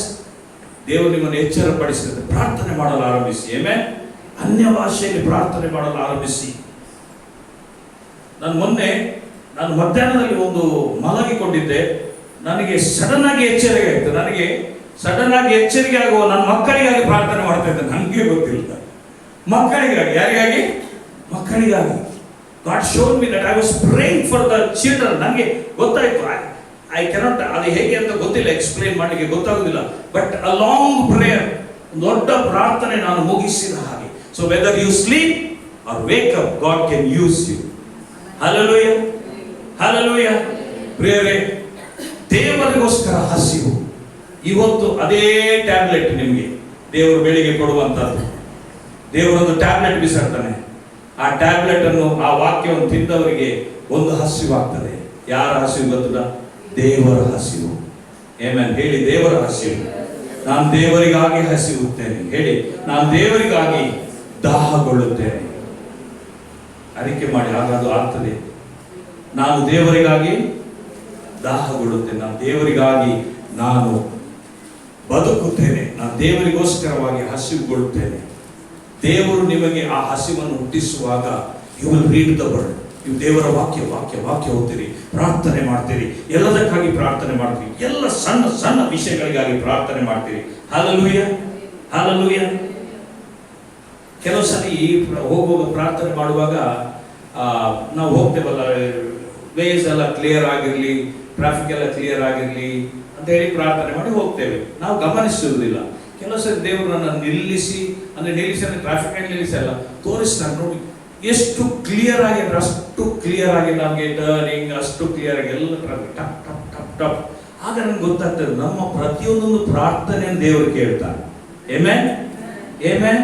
ದೇವರು ನಿಮ್ಮನ್ನು ಎಚ್ಚರಪಡಿಸಿದ್ರೆ ಪ್ರಾರ್ಥನೆ ಮಾಡಲು ಆರಂಭಿಸಿ. ಆಮೆನ್. ಅನ್ಯ ಭಾಷೆಯಲ್ಲಿ ಪ್ರಾರ್ಥನೆ ಮಾಡಲು ಆರಂಭಿಸಿ. ನಾನು ಮಧ್ಯಾಹ್ನದಲ್ಲಿ ಒಂದು ಮಲಗಿಕೊಂಡಿದ್ದೆ. ನನಗೆ ಸಡನ್ ಆಗಿ ಎಚ್ಚರಿಕೆ ಆಯ್ತು. ನನಗೆ ಸಡನ್ ಆಗಿ ಎಚ್ಚರಿಕೆ ಆಗುವ ನನ್ನ ಮಕ್ಕಳಿಗಾಗಿ ಪ್ರಾರ್ಥನೆ ಮಾಡ್ತಾ ಇದ್ದೆ. ನನಗೆ ಗೊತ್ತಿಲ್ಲ, ಮಕ್ಕಳಿಗಾಗಿ. ಯಾರಿಗಾಗಿ? ಮಕ್ಕಳಿಗಾಗಿ. God showed me that I was praying for the children. ನನಗೆ ಗೊತ್ತಾಯ್ತು. I cannot, ಅದು ಹೇಗೆ ಅಂತ ಗೊತ್ತಿಲ್ಲ, ಎಕ್ಸ್ಪ್ಲೇನ್ ಮಾಡಲಿಕ್ಕೆ ಗೊತ್ತಾಗುದಿಲ್ಲ. ಬಟ್ a long prayer, ದೊಡ್ಡ ಪ್ರಾರ್ಥನೆ ನಾನು ಮುಗಿಸಿದ ಹಾಗೆ. So whether you sleep or wake up, God can use you. Hallelujah. Hallelujah. ಪ್ರಿಯರೇ, ದೇವರಿಗೋಸ್ಕರ ಹಸಿವು. ಇವತ್ತು ಅದೇ ಟ್ಯಾಬ್ಲೆಟ್ ನಿಮಗೆ ದೇವರು ಬೆಳಿಗ್ಗೆ ಕೊಡುವಂತದ್ದು. ದೇವರೊಂದು ಟ್ಯಾಬ್ಲೆಟ್ ಬಿಸಾಡ್ತಾನೆ. ಆ ಟ್ಯಾಬ್ಲೆಟ್ ಅನ್ನು, ಆ ವಾಕ್ಯವನ್ನು ತಿಂದವರಿಗೆ ಒಂದು ಹಸಿವು ಆಗ್ತದೆ. ಯಾರ ಹಸಿವು ಗೊತ್ತದ? ದೇವರ ಹಸಿವು. ಆಮೆನ್. ಹೇಳಿ, ದೇವರ ಹಸಿವು. ನಾನು ದೇವರಿಗಾಗಿ ಹಸಿವುತ್ತೇನೆ. ಹೇಳಿ, ನಾನು ದೇವರಿಗಾಗಿ ದಾಹಗೊಳ್ಳುತ್ತೇನೆ. ಅರಿಕೆ ಮಾಡಿ, ಹಾಗಾದು ಆಗ್ತದೆ. ನಾನು ದೇವರಿಗಾಗಿ ದಾಹಗೊಳ್ಳುತ್ತೇನೆ, ನಾನು ದೇವರಿಗಾಗಿ ನಾನು ಬದುಕುತ್ತೇನೆ, ನಾನು ದೇವರಿಗೋಸ್ಕರವಾಗಿ ಹಸಿವುಗೊಳ್ಳುತ್ತೇನೆ. ದೇವರು ನಿಮಗೆ ಆ ಹಸಿವನ್ನು ಹುಟ್ಟಿಸುವಾಗ you will read the word. ನೀವು ದೇವರ ವಾಕ್ಯ ಓದ್ತೀರಿ, ಪ್ರಾರ್ಥನೆ ಮಾಡ್ತೀರಿ, ಎಲ್ಲದಕ್ಕಾಗಿ ಪ್ರಾರ್ಥನೆ ಮಾಡ್ತೀರಿ, ಎಲ್ಲ ಸಣ್ಣ ವಿಷಯಗಳಿಗಾಗಿ ಪ್ರಾರ್ಥನೆ ಮಾಡ್ತೀರಿ. ಹಲ್ಲೆಲೂಯಾ. ಹಲ್ಲೆಲೂಯಾ. ಕೆಲವು ಸಲ ಹೋಗುವಾಗ ಪ್ರಾರ್ಥನೆ ಮಾಡುವಾಗ ನಾವು ಹೋಗ್ತೇವಲ್ಲ, ವೇಸ್ ಎಲ್ಲ ಕ್ಲಿಯರ್ ಆಗಿರಲಿ, ಟ್ರಾಫಿಕ್ ಎಲ್ಲ ಕ್ಲಿಯರ್ ಆಗಿರಲಿ ಅಂತ ಹೇಳಿ ಪ್ರಾರ್ಥನೆ ಮಾಡಿ ಹೋಗ್ತೇವೆ. ನಾವು ಗಮನಿಸುವುದಿಲ್ಲ. ಕೆಲವು ಸರಿ ದೇವರು ನನ್ನ ನಿಲ್ಲಿಸಿ ಟ್ರಾಫಿಕ್ ಆಗಿ ನಿಲ್ಲಿಸಲ್ಲ, ತೋರಿಸ್ತಾನೆ. ನೋಡಿ ಎಷ್ಟು ಕ್ಲಿಯರ್ ಆಗಿ, ಅಷ್ಟು ಕ್ಲಿಯರ್ ಆಗಿ ನಮಗೆ ಟರ್ನಿಂಗ್, ಅಷ್ಟು ಕ್ಲಿಯರ್ ಆಗಿ ಎಲ್ಲ ಟ್ರಾಫಿಕ್ ಟಪ್ ಟಪ್ ಟಪ್ ಟಪ್. ಆಗ ನನ್ಗೆ ಗೊತ್ತಾಗ್ತದೆ ನಮ್ಮ ಪ್ರತಿಯೊಂದೊಂದು ಪ್ರಾರ್ಥನೆಯನ್ನು ದೇವರು ಕೇಳ್ತಾನೆ. ಆಮೆನ್. ಆಮೆನ್.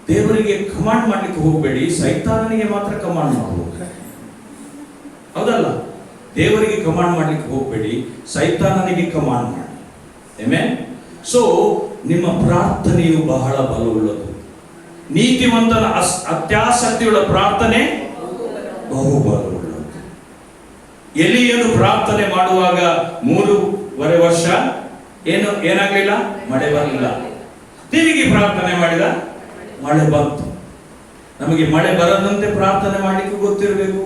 ದೇವರಿಗೆ ಕಮಾಂಡ್ ಮಾಡ್ಲಿಕ್ಕೆ ಹೋಗಬೇಡಿ, ಸೈತಾನನಿಗೆ ಮಾತ್ರ ಕಮಾಂಡ್ ಮಾಡಬಹುದು. ಹೌದಲ್ಲ? ದೇವರಿಗೆ ಕಮಾಂಡ್ ಮಾಡ್ಲಿಕ್ಕೆ ಹೋಗಬೇಡಿ, ಸೈತಾನನಿಗೆ ಕಮಾಂಡ್ ಮಾಡಿ. ಆಮೆನ್. ಸೊ ನಿಮ್ಮ ಪ್ರಾರ್ಥನೆಯು ಬಹಳ ಬಲವುಳ್ಳದು. ನೀತಿವಂತನ ಅತ್ಯಾಸಕ್ತಿಯುಳ್ಳ ಪ್ರಾರ್ಥನೆ ಬಹುಬಲವುಳ್ಳದು. ಎಲಿಯನು ಪ್ರಾರ್ಥನೆ ಮಾಡುವಾಗ 3.5 ವರ್ಷ ಏನಾಗಲಿಲ್ಲ, ಮಳೆ ಬರಲಿಲ್ಲ. ತಿರುಗಿ ಪ್ರಾರ್ಥನೆ ಮಾಡಿದ, ಮಳೆ ಬಂತು. ನಮಗೆ ಮಳೆ ಬರದಂತೆ ಪ್ರಾರ್ಥನೆ ಮಾಡಲಿಕ್ಕೂ ಗೊತ್ತಿರಬೇಕು,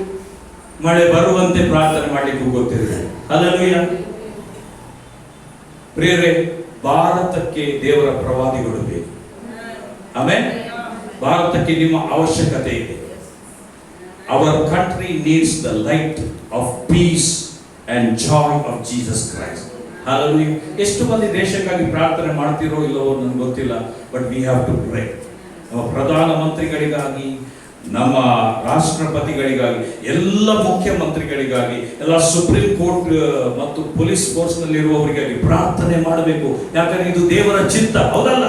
ಮಳೆ ಬರುವಂತೆ ಪ್ರಾರ್ಥನೆ ಮಾಡಲಿಕ್ಕೂ ಗೊತ್ತಿರಬೇಕು. ಹಲ್ಲೆಲೂಯಾ. ಪ್ರಿಯರೇ, ಭಾರತಕ್ಕೆ ದೇವರ ಪ್ರವಾದಿಗಳು ಬೇಕು. ಆಮೆನ್. ಭಾರತಕ್ಕೆ ನಿಮ್ಮ ಅವಶ್ಯಕತೆ ಇದೆ. Our country needs the light of peace and joy of Jesus Christ. Hallelujah. ಎಷ್ಟು ಮಂದಿ ದೇಶಕ್ಕಾಗಿ ಪ್ರಾರ್ಥನೆ ಮಾಡ್ತಿರೋ ಇಲ್ಲವೋ ನನಗೆ ಗೊತ್ತಿಲ್ಲ, but we have to pray. ನಮ್ಮ ಪ್ರಧಾನ ಮಂತ್ರಿಗಳಿಗಾಗಿ, ನಮ್ಮ ರಾಷ್ಟ್ರಪತಿಗಳಿಗಾಗಿ, ಎಲ್ಲ ಮುಖ್ಯಮಂತ್ರಿಗಳಿಗಾಗಿ, ಎಲ್ಲ ಸುಪ್ರೀಂ ಕೋರ್ಟ್ ಮತ್ತು ಪೊಲೀಸ್ ಫೋರ್ಸ್ ನಲ್ಲಿರುವವರಿಗಾಗಿ ಪ್ರಾರ್ಥನೆ ಮಾಡಬೇಕು. ಯಾಕಂದ್ರೆ ಇದು ದೇವರ ಚಿತ್ತ, ಹೌದಲ್ಲ?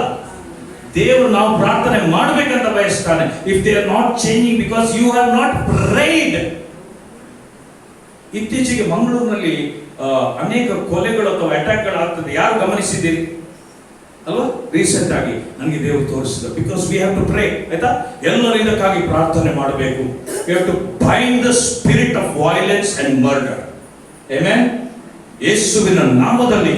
ದೇವರು ನಾವು ಪ್ರಾರ್ಥನೆ ಮಾಡಬೇಕಂತ ಬಯಸ್ತಾನೆ. If they are not changing because you have not prayed. ಇತ್ತೀಚೆಗೆ ಮಂಗಳೂರಿನಲ್ಲಿ ಅನೇಕ ಕೊಲೆಗಳು ಅಥವಾ ಅಟ್ಯಾಕ್ಗಳು ಆಗ್ತದೆ. ಯಾರು ಗಮನಿಸಿದ್ದೀರಿ ಅಲ್ವಾ? ರೀಸೆಂಟ್ ಆಗಿ ನನಗೆ ದೇವರು ತೋರಿಸಿದ. Because we have to pray. ಆಯ್ತಾ? ಎಲ್ಲರೂ ಇದಕ್ಕಾಗಿ ಪ್ರಾರ್ಥನೆ ಮಾಡಬೇಕು. We have to bind the spirit of violence and murder. Amen. ಯೇಸುವಿನ ನಾಮದಲ್ಲಿ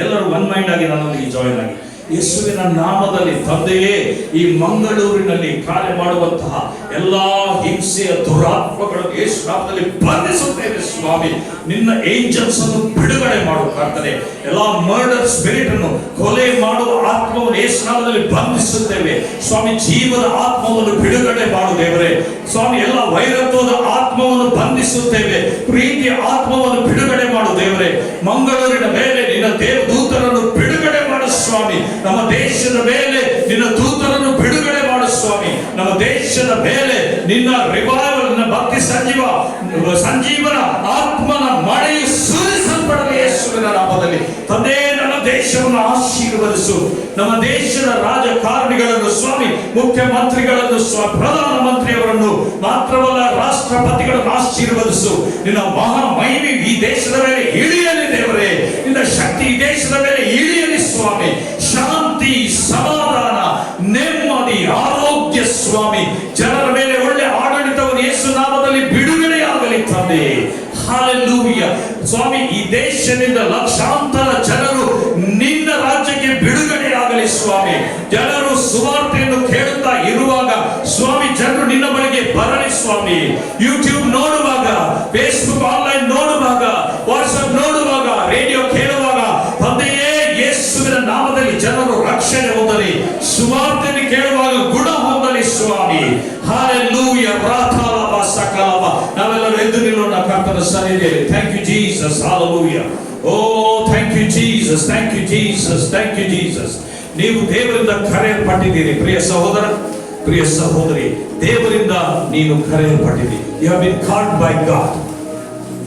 ಎಲ್ಲರೂ ಒನ್ ಮೈಂಡ್ ಆಗಿ ನನ್ನೊಂದಿಗೆ ಜಾಯಿನ್ ಆಗಿ, ಯೇಸುವಿನ ನಾಮದಲ್ಲಿ ತಂದೆಯೇ, ಈ ಮಂಗಳೂರಿನಲ್ಲಿ ಕಾರ್ಯ ಮಾಡುವಂತಹ ಎಲ್ಲಾ ಹಿಂಸೆಯ ದುರಾತ್ಮಗಳನ್ನು ಯೇಸು ನಾಮದಲ್ಲಿ ಬಂಧಿಸುತ್ತೇವೆ ಸ್ವಾಮಿ. ನಿನ್ನ ಏಂಜಲ್ಸ್ ಅನ್ನು ಬಿಡುಗಡೆ ಮಾಡು ಕರ್ತನೇ. ಎಲ್ಲಾ ಮರ್ಡರ್ ಸ್ಪಿರಿಟ್ ಅನ್ನು, ಕೊಲೆ ಮಾಡುವ ಆತ್ಮವನ್ನು ಯೇಸು ನಾಮದಲ್ಲಿ ಬಂಧಿಸುತ್ತೇವೆ ಸ್ವಾಮಿ. ಜೀವದ ಆತ್ಮವನ್ನು ಬಿಡುಗಡೆ ಮಾಡು ದೇವರೇ ಸ್ವಾಮಿ. ಎಲ್ಲ ವೈರತ್ವದ ಆತ್ಮವನ್ನು ಬಂಧಿಸುತ್ತೇವೆ. ಪ್ರೀತಿಯ ಆತ್ಮವನ್ನು ಬಿಡುಗಡೆ ಮಾಡು ದೇವರೇ. ಮಂಗಳೂರಿನ ಮೇಲೆ ನಿನ್ನ ದೇವದೂತರನ್ನು ಬಿಡುಗಡೆ ಮಾಡು ಸ್ವಾಮಿ. ನಮ್ಮ ದೇಶದ ಮೇಲೆ ನಿನ್ನ ದೂತರನ್ನು ಬಿಡುಗಡೆ ಮಾಡು ಸ್ವಾಮಿ. ನಮ್ಮ ದೇಶದ ಮೇಲೆ ನಿನ್ನ ರಿವೈವಲ್, ನಿನ್ನ ಭಕ್ತಿ ಸಂಜೀವನ ಆತ್ಮನ ಮಳೆಯು ಸುರಿಸಲ್ಪಡಲಿ ಯೇಸುವಿನ ನಾಮದಲ್ಲಿ. ತಂದೆ, ನನ್ನ ದೇಶವನ್ನು ಆಶೀರ್ವದಿಸು. ನಮ್ಮ ದೇಶದ ರಾಜಕಾರಣಿಗಳನ್ನು ಸ್ವಾಮಿ, ಮುಖ್ಯಮಂತ್ರಿಗಳನ್ನು ಸ್ವಾಮಿ, ಪ್ರಧಾನಮಂತ್ರಿಯವರನ್ನು ಮಾತ್ರವಲ್ಲ ರಾಷ್ಟ್ರಪತಿಗಳನ್ನು ಆಶೀರ್ವದಿಸು. ನಿನ್ನ ಮಹಾ ಮಹಿಮೆ ಈ ದೇಶದ ಮೇಲೆ ಇಳಿಯಲಿ ದೇವರೇ. ನಿನ್ನ ಶಕ್ತಿ ಈ ದೇಶದ ಮೇಲೆ ಇಳಿಯಲಿ ಸ್ವಾಮಿ. ಶಾಂತಿ, ಸಮಾಧಾನ, ನೆಮ್ಮದಿ, ಆರೋಗ್ಯ ಸ್ವಾಮಿ. ಜನರ ಮೇಲೆ ಒಳ್ಳೆ ಆಡಳಿತವನ್ನು ಯೇಸು ನಾಮದಲ್ಲಿ ಬಿಡುಗಡೆಯಾಗಲಿ ತಂದೆ. ಹಲ್ಲೆಲೂಯಾ ಸ್ವಾಮಿ. ಈ ದೇಶದಿಂದ ಲಕ್ಷಾಂತರ ಜನರು ನಿನ್ನ ರಾಜ್ಯಕ್ಕೆ ಬಿಡುಗಡೆಯಾಗಲಿ ಸ್ವಾಮಿ. ಜನರು ಸುವಾರ್ತೆಯನ್ನು ಕೇಳುತ್ತಾ ಇರುವಾಗ ಸ್ವಾಮಿ, ಜನರು ನಿನ್ನ ಬಳಿಗೆ ಬರಲಿ ಸ್ವಾಮಿ. ಯೂಟ್ಯೂಬ್ ನೋಡುವಾಗ, ಫೇಸ್ಬುಕ್ ಆನ್ಲೈನ್ ನೋಡುವಾಗ, ವಾಟ್ಸ್ಆಪ್ ನೋಡುವಾಗ, ರೇಡಿಯೋ ಕೇಳುವಾಗ ತಂದೆಯೇ, ಯೇಸುವಿನ ನಾಮದಲ್ಲಿ ಜನರು ರಕ್ಷಣೆ ಹೊಂದಲಿ. ಸುವಾರ್ತೆಯನ್ನು ಕೇಳುವಾಗ ಗುಣ ಹೊಂದಲಿ ಸ್ವಾಮಿ. ಹಲ್ಲೆಲೂಯಾ. ಪ್ರಾರ್ಥಾಲಭ ಸಕಲಭ. ನಾವೆಲ್ಲರೂ ಎದ್ದು ನಿಲ್ಲೋಣ ಕರ್ತನ ಸನ್ನಿಧಿಯಲ್ಲಿ. Thank you Jesus. Hallelujah. Oh thank you Jesus, thank you Jesus, thank you Jesus. ನೀವು ದೇವರಿಂದ ಕರೆಯಲ್ಪಟ್ಟಿದ್ದೀರಿ ಪ್ರಿಯ ಸಹೋದರ, ಪ್ರಿಯ ಸಹೋದರಿ. ದೇವರಿಂದ ನೀನು ಕರೆಯಲ್ಪಟ್ಟಿದ್ದೀರಿ. You have been called by god.